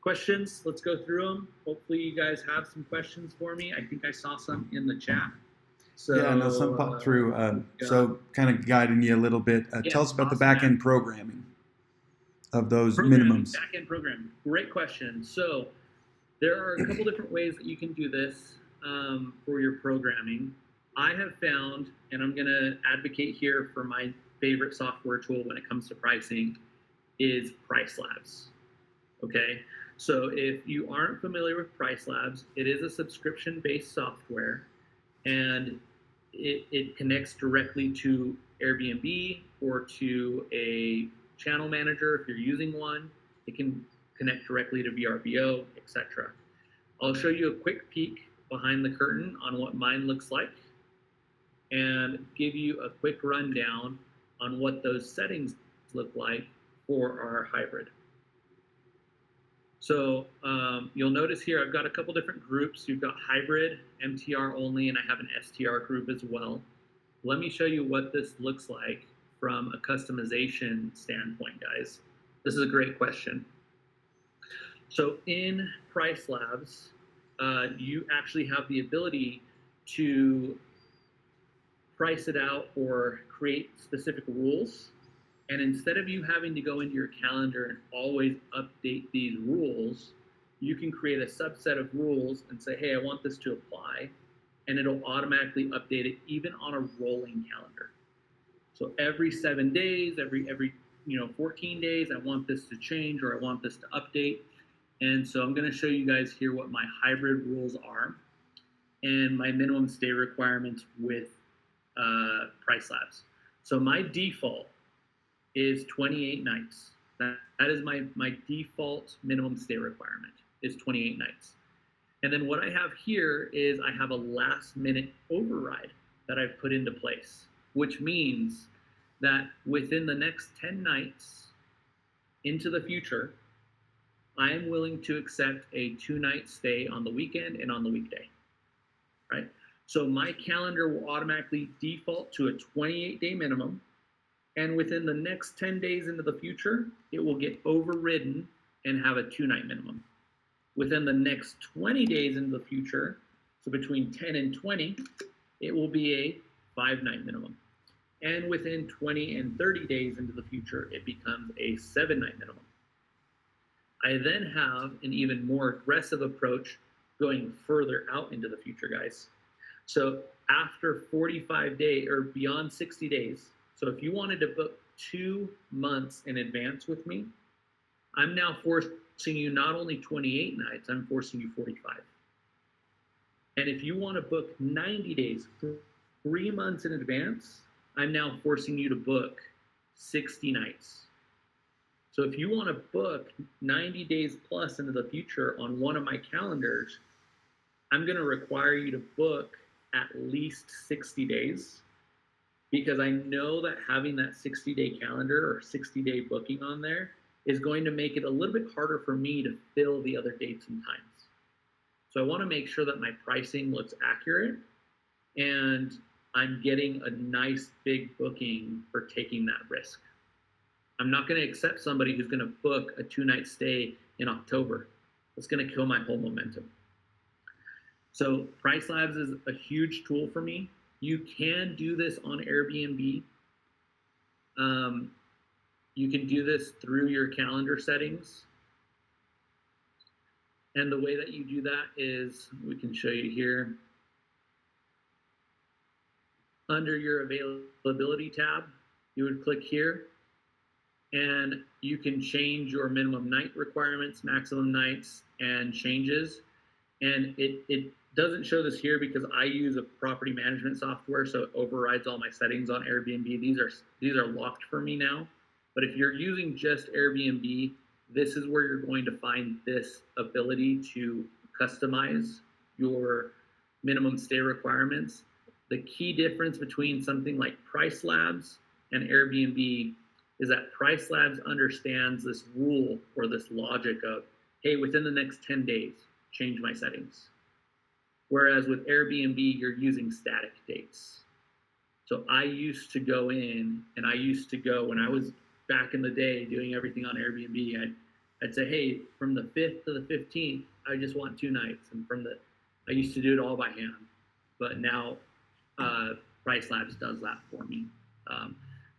questions, let's go through them. Hopefully you guys have some questions for me. I think I saw some in the chat. So, yeah, no, some popped through. So kind of guiding you a little bit. Tell us about the back-end programming of those minimums. Back-end programming, great question. So there are a couple different ways that you can do this for your programming. I have found, and I'm going to advocate here for my favorite software tool when it comes to pricing, is Price Labs. Okay, so if you aren't familiar with Price Labs, it is a subscription-based software, and it connects directly to Airbnb or to a channel manager if you're using one. It can connect directly to VRBO, etc. I'll show you a quick peek behind the curtain on what mine looks like and give you a quick rundown on what those settings look like for our hybrid. So you'll notice here I've got a couple different groups. You've got hybrid, MTR only, and I have an STR group as well. Let me show you what this looks like from a customization standpoint, guys. This is a great question. So in Price Labs, you actually have the ability to price it out or create specific rules. And instead of you having to go into your calendar and always update these rules, you can create a subset of rules and say, hey, I want this to apply. And it'll automatically update it even on a rolling calendar. So every 7 days, every 14 days, I want this to change or I want this to update. And so I'm going to show you guys here what my hybrid rules are and my minimum stay requirements with Price Labs. So my default is 28 nights. That is my default minimum stay requirement is 28 nights. And then what I have here is I have a last minute override that I've put into place, which means that within the next 10 nights into the future, I am willing to accept a 2-night stay on the weekend and on the weekday, right? So my calendar will automatically default to a 28-day minimum. And within the next 10 days into the future, it will get overridden and have a 2-night minimum. Within the next 20 days into the future, so between 10 and 20, it will be a 5-night minimum. And within 20 and 30 days into the future, it becomes a 7-night minimum. I then have an even more aggressive approach going further out into the future, guys. So after 45 days or beyond 60 days, so if you wanted to book 2 months in advance with me, I'm now forcing you not only 28 nights, I'm forcing you 45. And if you want to book 90 days, 3 months in advance, I'm now forcing you to book 60 nights. So if you want to book 90 days plus into the future on one of my calendars, I'm going to require you to book at least 60 days because I know that having that 60-day calendar or 60-day booking on there is going to make it a little bit harder for me to fill the other dates and times. So I want to make sure that my pricing looks accurate and I'm getting a nice big booking for taking that risk. I'm not going to accept somebody who's going to book a 2-night stay in October. It's going to kill my whole momentum. So Price Labs is a huge tool for me. You can do this on Airbnb. You can do this through your calendar settings. And the way that you do that is, we can show you here. Under your availability tab, you would click here. And you can change your minimum night requirements, maximum nights, and changes. And it doesn't show this here because I use a property management software, so it overrides all my settings on Airbnb. These are locked for me now. But if you're using just Airbnb, this is where you're going to find this ability to customize your minimum stay requirements. the key difference between something like Price Labs and Airbnb is that Price Labs understands this rule or this logic of, hey, within the next 10 days, change my settings. Whereas with Airbnb, you're using static dates. So I used to go in, and when I was back in the day doing everything on Airbnb, I'd say, hey, from the 5th to the 15th, I just want 2 nights. And I used to do it all by hand. But now Price Labs does that for me.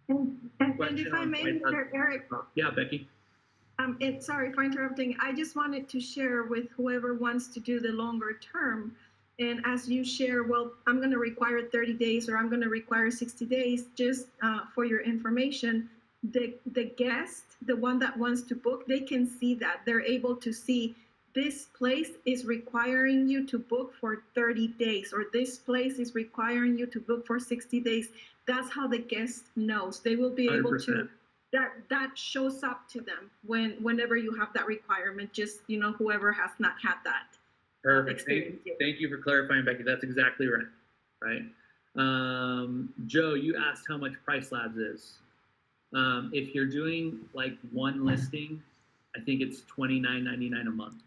And if I may, Mr. Erick. Yeah, Becky. Sorry for interrupting. I just wanted to share with whoever wants to do the longer term. And as you share, well, I'm going to require 30 days or I'm going to require 60 days, just for your information, the guest, the one that wants to book, they can see that. They're able to see this place is requiring you to book for 30 days, or this place is requiring you to book for 60 days. That's how the guest knows. They will be able 100%. to, that shows up to them whenever you have that requirement, just, whoever has not had that. Perfect. Thank you for clarifying, Becky. That's exactly right. Joe, you asked how much Price Labs is. If you're doing like one listing, I think it's $29.99 a month.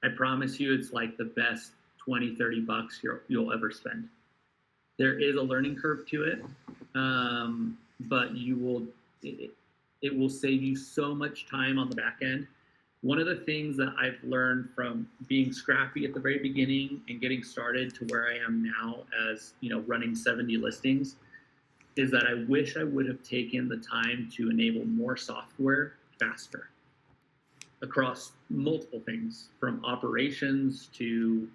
I promise you it's like the best $20-$30 you'll ever spend. There is a learning curve to it, but it will save you so much time on the back end. One of the things that I've learned from being scrappy at the very beginning and getting started to where I am now as, running 70 listings is that I wish I would have taken the time to enable more software faster across multiple things, from operations to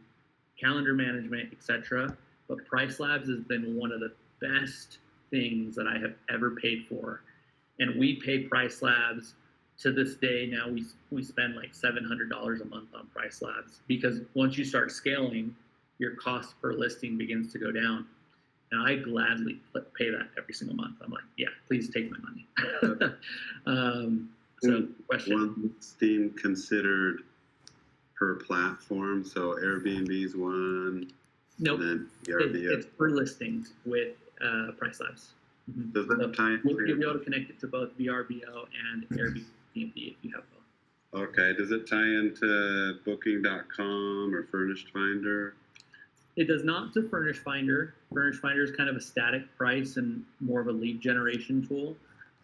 calendar management, etc. But Price Labs has been one of the best things that I have ever paid for. And we pay Price Labs to this day. Now we spend like $700 a month on Price Labs, because once you start scaling, your cost per listing begins to go down. And I gladly pay that every single month. I'm like, yeah, please take my money. So question. One listing considered per platform. So Airbnb's one. Nope. And then It's per listing with Price Labs. Mm-hmm. Does that tie You'll be able to connect it to both VRBO and Airbnb if you have both. Okay. Does it tie into Booking.com or Furnished Finder? It does not to Furnished Finder. Furnished Finder is kind of a static price and more of a lead generation tool.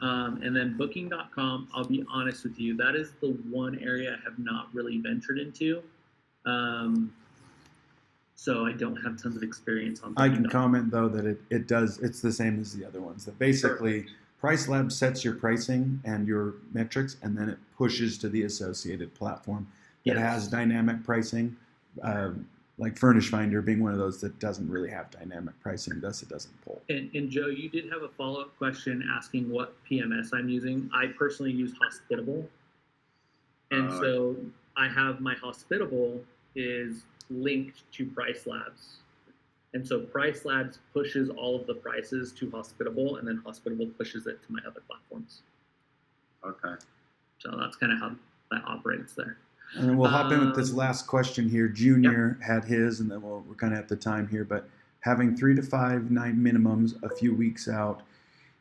And then Booking.com, I'll be honest with you, that is the one area I have not really ventured into. So I don't have tons of experience on Booking.com. I can comment, though, that it's the same as the other ones. That basically Price Lab sets your pricing and your metrics, and then it pushes to the associated platform that has dynamic pricing, like Furnish Finder being one of those that doesn't really have dynamic pricing, thus it doesn't pull. And Joe, you did have a follow-up question asking what PMS I'm using. I personally use Hospitable. And so I have my Hospitable is linked to Price Labs. And so Price Labs pushes all of the prices to Hospitable, and then Hospitable pushes it to my other platforms. Okay. So that's kind of how that operates there. And then we'll hop in with this last question here. Junior had his, and then we're kind of at the time here, but having 3 to 5 night minimums a few weeks out,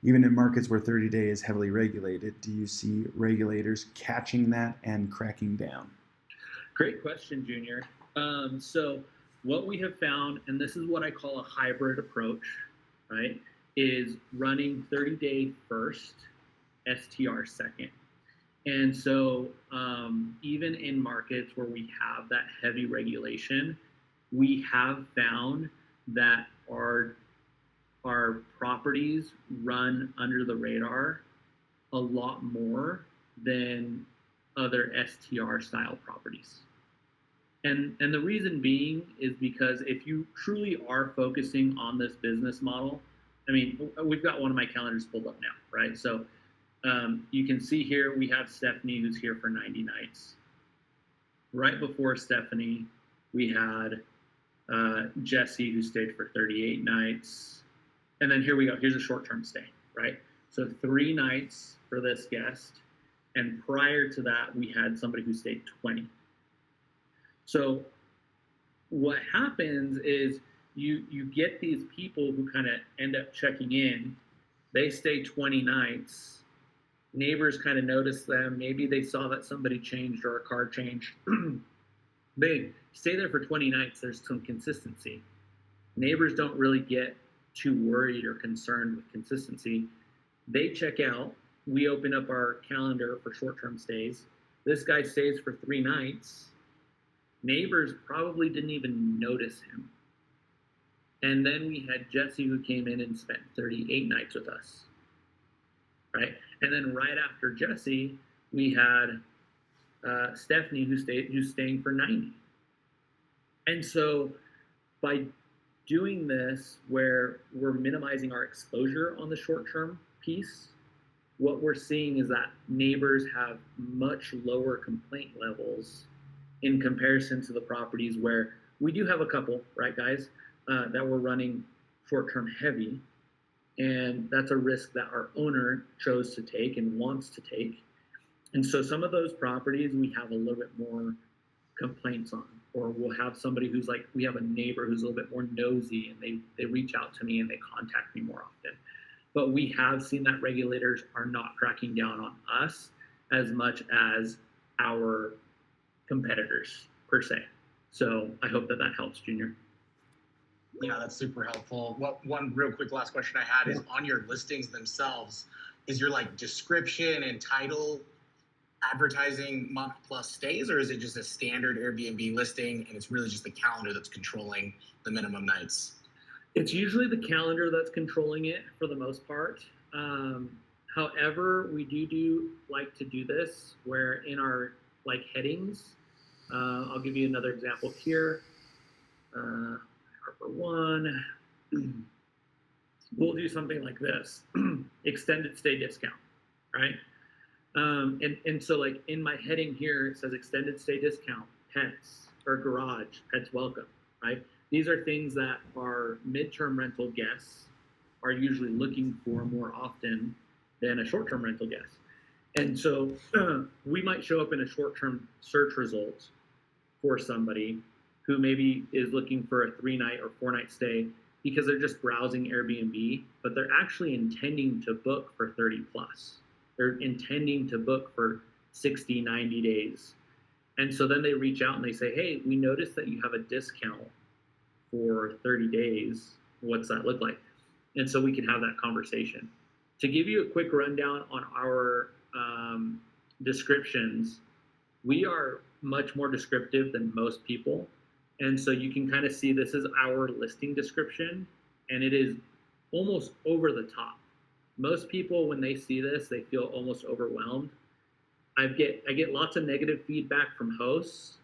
even in markets where 30-day is heavily regulated, do you see regulators catching that and cracking down? Great question, Junior. So what we have found, and this is what I call a hybrid approach, right, is running 30-day first, STR second. And so even in markets where we have that heavy regulation, we have found that our properties run under the radar a lot more than other STR style properties. And the reason being is because if you truly are focusing on this business model, I mean, we've got one of my calendars pulled up now, right? So you can see here we have Stephanie who's here for 90 nights. Right before Stephanie, we had Jesse who stayed for 38 nights. And then here we go. Here's a short-term stay, right? So 3 nights for this guest. And prior to that, we had somebody who stayed 20. So what happens is you get these people who kind of end up checking in. They stay 20 nights. Neighbors kind of notice them. Maybe they saw that somebody changed or a car changed. They stay there for 20 nights. There's some consistency. Neighbors don't really get too worried or concerned with consistency. They check out. We open up our calendar for short-term stays. This guy stays for 3 nights. Neighbors probably didn't even notice him. And then we had Jesse, who came in and spent 38 nights with us, right? And then right after Jesse, we had Stephanie, who's staying for 90. And so by doing this, where we're minimizing our exposure on the short-term piece, what we're seeing is that neighbors have much lower complaint levels in comparison to the properties where we do have a couple, right, guys, that we're running short-term heavy. And that's a risk that our owner chose to take and wants to take. And so some of those properties we have a little bit more complaints on, or we'll have somebody who's like, we have a neighbor who's a little bit more nosy and they reach out to me and they contact me more often. But we have seen that regulators are not cracking down on us as much as our competitors per se. So I hope that helps, Junior. Yeah, that's super helpful. One real quick last question I had is on your listings themselves, is your like description and title advertising month plus stays, or is it just a standard Airbnb listing and it's really just the calendar that's controlling the minimum nights? It's usually the calendar that's controlling it for the most part. However, we do like to do this where in our like headings, I'll give you another example here. For one, we'll do something like this: extended stay discount, right? And so like in my heading here, it says extended stay discount, pets or garage, pets welcome, right? These are things that our midterm rental guests are usually looking for more often than a short-term rental guest. And so we might show up in a short-term search result for somebody who maybe is looking for a 3-night or 4-night stay because they're just browsing Airbnb, but they're actually intending to book for 30 plus. They're intending to book for 60, 90 days. And so then they reach out and they say, hey, we noticed that you have a discount for 30 days. What's that look like? And so we can have that conversation. To give you a quick rundown on our descriptions, we are much more descriptive than most people. And so you can kind of see this is our listing description, and it is almost over the top. Most people, when they see this, they feel almost overwhelmed. I get lots of negative feedback from hosts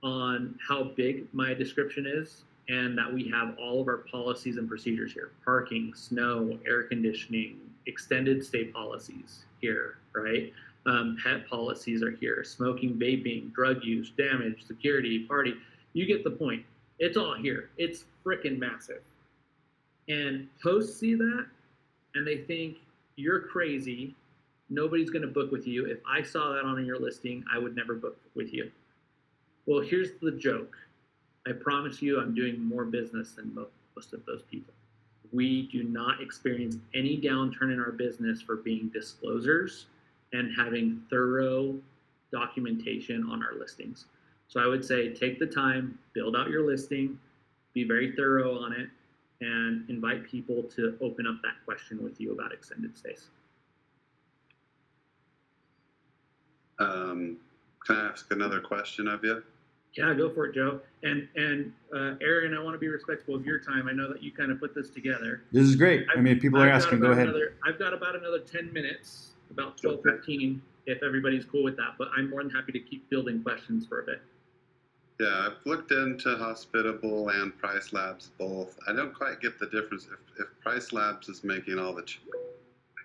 on how big my description is, and that we have all of our policies and procedures here: parking, snow, air conditioning, extended stay policies here, right? Pet policies are here: smoking, vaping, drug use, damage, security, party. You get the point. It's all here. It's freaking massive. And hosts see that and they think you're crazy. Nobody's going to book with you. If I saw that on your listing, I would never book with you. Well, here's the joke. I promise you I'm doing more business than most of those people. We do not experience any downturn in our business for being disclosers and having thorough documentation on our listings. So I would say take the time, build out your listing, be very thorough on it, and invite people to open up that question with you about extended stays. Can I ask another question of you? Yeah, go for it, Joe. And Aaron, I want to be respectful of your time. I know that you kind of put this together. This is great. I mean, people are asking. Go ahead. I've got about another 10 minutes, about 12, 15, if everybody's cool with that. But I'm more than happy to keep building questions for a bit. Yeah, I've looked into Hospitable and Price Labs both. I don't quite get the difference. If Price Labs is making all the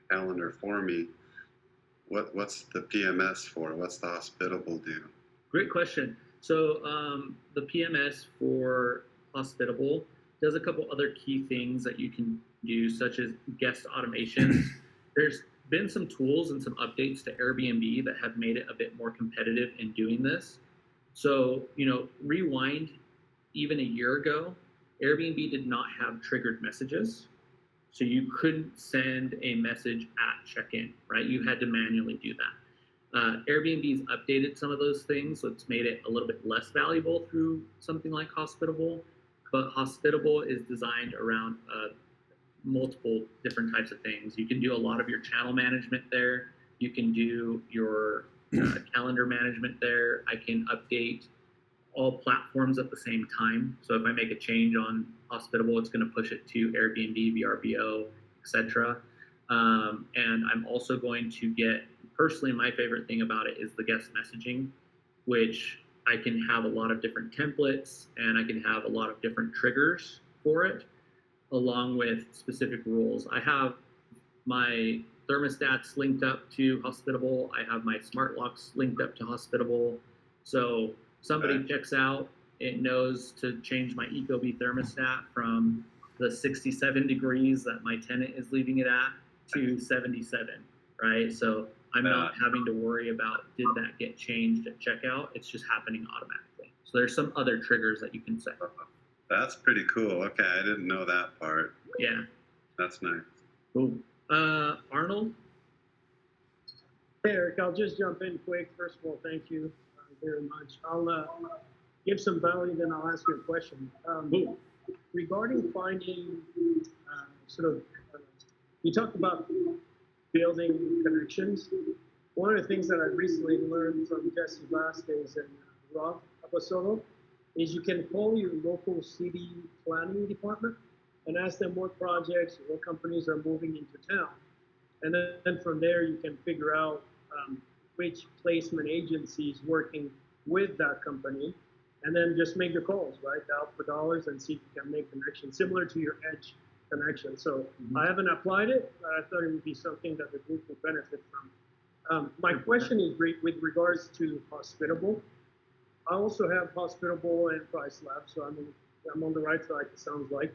calendar for me, what's the PMS for? What's the Hospitable do? Great question. So the PMS for Hospitable does a couple other key things that you can do, such as guest automations. There's been some tools and some updates to Airbnb that have made it a bit more competitive in doing this. So, rewind even a year ago, Airbnb did not have triggered messages. So you couldn't send a message at check-in, right? You had to manually do that. Airbnb's updated some of those things, so it's made it a little bit less valuable through something like Hospitable. But Hospitable is designed around multiple different types of things. You can do a lot of your channel management there. You can do your calendar management there. I can update all platforms at the same time. So if I make a change on Hospitable, it's going to push it to Airbnb, VRBO, etc. And I'm also going to get, personally, my favorite thing about it is the guest messaging, which I can have a lot of different templates and I can have a lot of different triggers for it, along with specific rules. I have my thermostats linked up to Hospitable. I have my smart locks linked up to Hospitable. So somebody checks out, it knows to change my Ecobee thermostat from the 67 degrees that my tenant is leaving it at to 77, right? So I'm not having to worry about, did that get changed at checkout? It's just happening automatically. So there's some other triggers that you can set. That's pretty cool. Okay, I didn't know that part. Yeah. That's nice. Cool. Arnold? Hey, Eric, I'll just jump in quick. First of all, thank you very much. I'll give some value, then I'll ask you a question. Regarding finding you talked about building connections. One of the things that I recently learned from Jesse Vasquez and Rob Abasolo is you can call your local city planning department and ask them what projects or what companies are moving into town. And then from there, you can figure out which placement agency is working with that company, and then just make the calls, right? Dial for dollars and see if you can make connections, similar to your edge connection. So I haven't applied it, but I thought it would be something that the group would benefit from. My question is with regards to Hospitable. I also have Hospitable and Price Lab, so I'm on the right track, it sounds like.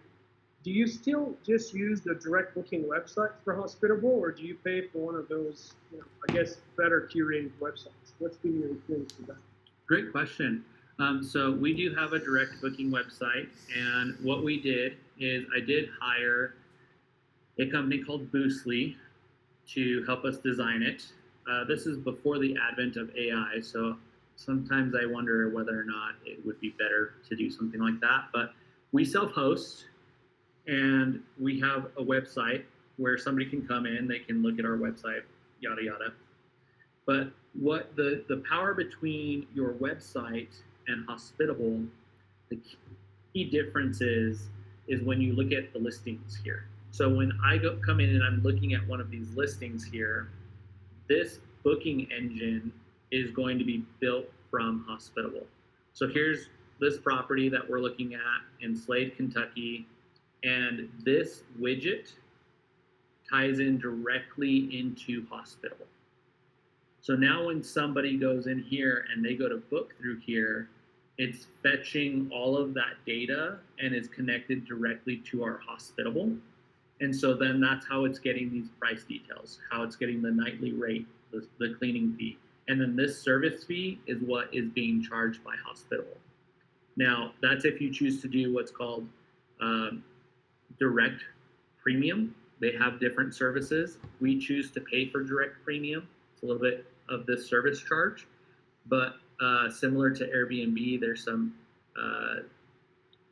Do you still just use the direct booking website for Hospitable, or do you pay for one of those, I guess, better curated websites? What's been your experience with that? Great question. So we do have a direct booking website, and what we did is I did hire a company called Boostly to help us design it. This is before the advent of AI, so sometimes I wonder whether or not it would be better to do something like that. But we self-host, and we have a website where somebody can come in, they can look at our website, yada, yada. But what the power between your website and Hospitable, the key difference is when you look at the listings here. So when I come in and I'm looking at one of these listings here, this booking engine is going to be built from Hospitable. So here's this property that we're looking at in Slade, Kentucky, and this widget ties in directly into Hospitable. So now when somebody goes in here and they go to book through here, it's fetching all of that data and is connected directly to our Hospitable. And so then that's how it's getting these price details, how it's getting the nightly rate, the cleaning fee. And then this service fee is what is being charged by Hospitable. Now, that's if you choose to do what's called direct premium. They have different services. We choose to pay for direct premium. It's a little bit of this service charge, but similar to Airbnb, there's some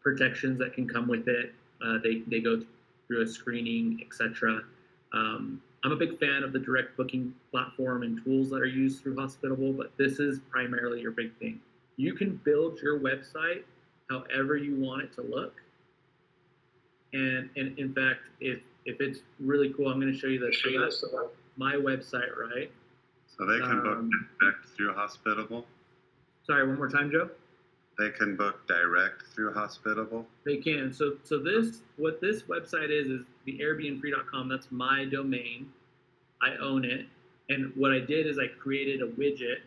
protections that can come with it. They go through a screening, etc. I'm a big fan of the direct booking platform and tools that are used through Hospitable, but this is primarily your big thing. You can build your website however you want it to look. And in fact, if it's really cool, I'm going to show you this. So that's my website, right? So they can book direct through Hospitable? Sorry, one more time, Joe? They can book direct through Hospitable? They can. So what this website is the AirBnFree.com. That's my domain. I own it. And what I did is I created a widget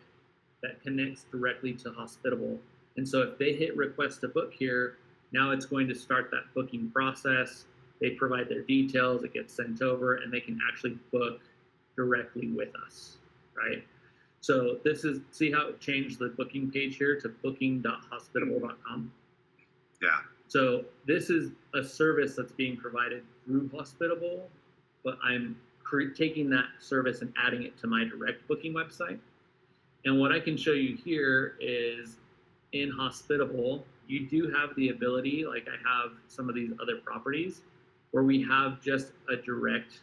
that connects directly to Hospitable. And so if they hit request to book here, now it's going to start that booking process. They provide their details, it gets sent over, and they can actually book directly with us, right? So this is, see how it changed the booking page here to booking.hospitable.com? Yeah, So this is a service that's being provided through Hospitable, but I'm taking that service and adding it to my direct booking website. And what I can show you here is in Hospitable, you do have the ability, like I have some of these other properties, where we have just a direct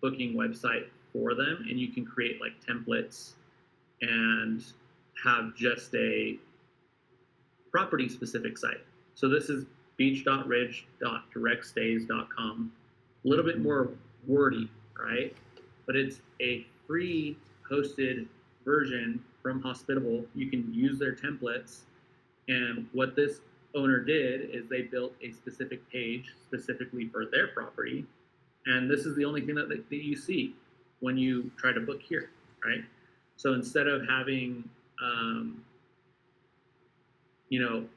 booking website for them, and you can create like templates and have just a property specific site. So this is beach.ridge.directstays.com. A little bit more wordy, right? But it's a free hosted version from Hospitable. You can use their templates. And what this owner did is they built a specific page specifically for their property. And this is the only thing that you see when you try to book here, right? So instead of having,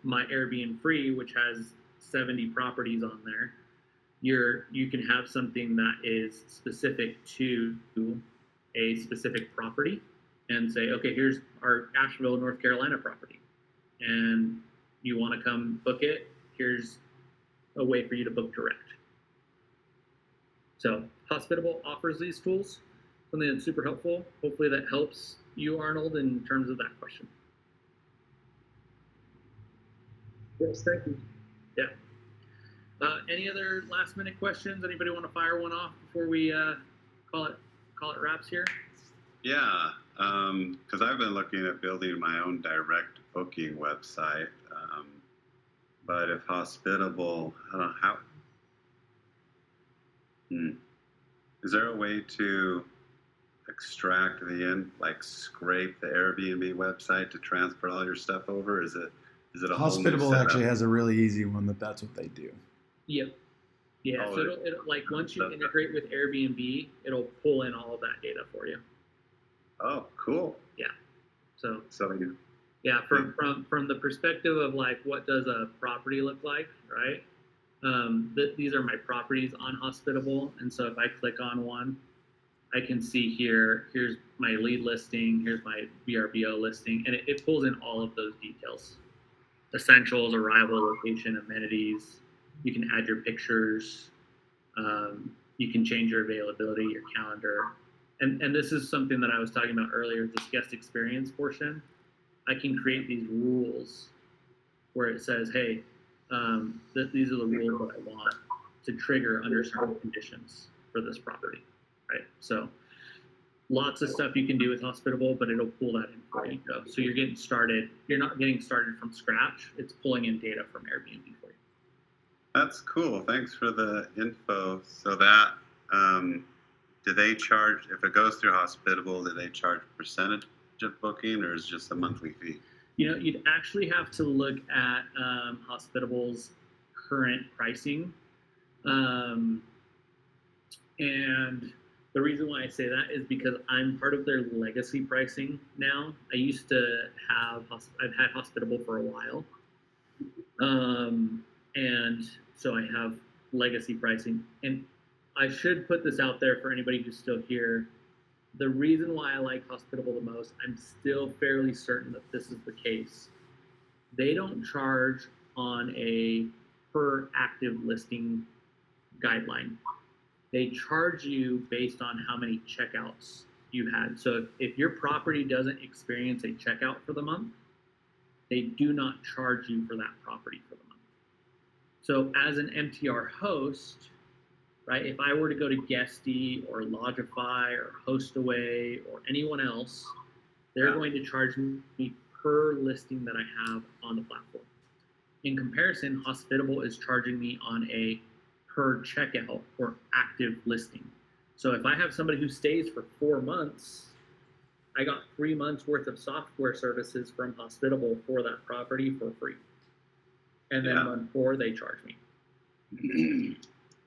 my AirBnFree, which has 70 properties on there, you can have something that is specific to a specific property and say, okay, here's our Asheville, North Carolina property, and you want to come book it, here's a way for you to book direct. So Hospitable offers these tools, something that's super helpful. Hopefully that helps you, Arnold, in terms of that question. Yes, thank you. Yeah. Any other last minute questions? Anybody want to fire one off before we call it wraps here? Yeah, because I've been looking at building my own direct booking website, but if Hospitable, I don't know how. Is there a way to extract scrape the Airbnb website to transfer all your stuff over? Is it a Hospitable whole new actually setup? has a really easy one that's what they do. Yep. Yeah. Oh, So it'll like once you integrate with Airbnb, it'll pull in all of that data for you. Oh, cool. Yeah. So you. yeah, from the perspective of like what does a property look like, right? These are my properties on Hospitable, and so if I click on one, I can see here's my lead listing, here's my VRBO listing, and it pulls in all of those details. Essentials, arrival, location, amenities. You can add your pictures. You can change your availability, your calendar. And this is something that I was talking about earlier, this guest experience portion. I can create these rules where it says, hey, these are the rules that I want to trigger under certain conditions for this property, right? So lots of stuff you can do with Hospitable, but it'll pull that in before you go. So you're getting started. You're not getting started from scratch. It's pulling in data from Airbnb for you. That's cool. Thanks for the info. So that, do they charge, if it goes through Hospitable, do they charge percentage of booking, or is it just a monthly fee? You'd actually have to look at Hospitable's current pricing. And the reason why I say that is because I'm part of their legacy pricing now. I used to I've had Hospitable for a while. And so I have legacy pricing. And I should put this out there for anybody who's still here. The reason why I like Hospitable the most, I'm still fairly certain that this is the case. They don't charge on a per active listing guideline. They charge you based on how many checkouts you had. So if your property doesn't experience a checkout for the month, they do not charge you for that property for the month. So as an MTR host, right, if I were to go to Guesty or Lodgify or HostAway or anyone else, they're going to charge me per listing that I have on the platform. In comparison, Hospitable is charging me on a per checkout or active listing. So if I have somebody who stays for 4 months, I got 3 months worth of software services from Hospitable for that property for free. And then month 4, they charge me.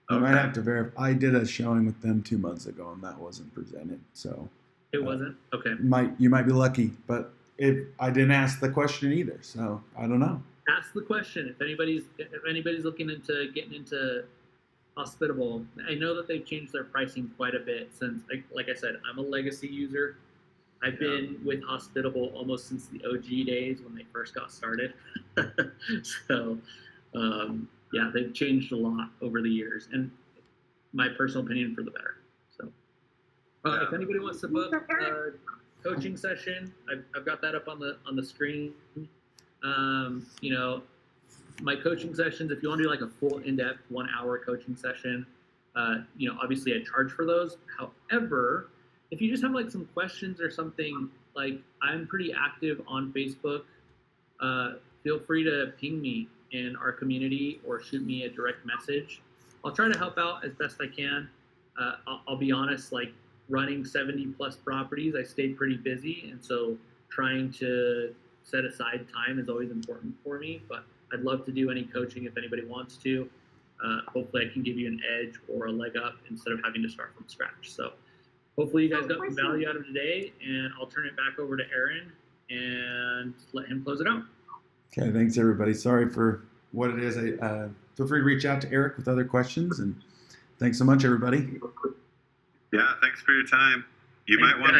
I might have to verify. I did a showing with them 2 months ago, and that wasn't presented. So it wasn't? Okay. You might be lucky, but I didn't ask the question either, so I don't know. Ask the question if anybody's looking into getting into Hospitable. I know that they've changed their pricing quite a bit since, like I said, I'm a legacy user. I've been with Hospitable almost since the OG days when they first got started. So yeah, they've changed a lot over the years, and my personal opinion, for the better. So, if anybody wants to book a coaching session, I've got that up on the screen. You know, my coaching sessions, if you want to do like a full in-depth 1 hour coaching session, you know, obviously I charge for those. However, if you just have like some questions or something, like I'm pretty active on Facebook, feel free to ping me in our community or shoot me a direct message. I'll try to help out as best I can. I'll be honest, like running 70 plus properties, I stayed pretty busy. And so trying to set aside time is always important for me, but I'd love to do any coaching if anybody wants to. Hopefully I can give you an edge or a leg up instead of having to start from scratch. So hopefully you guys got some value out of today, and I'll turn it back over to Aaron and let him close it out. Okay, thanks everybody. Sorry for what it is. Feel free to reach out to Eric with other questions, and thanks so much, everybody. Yeah, thanks for your time. You might want to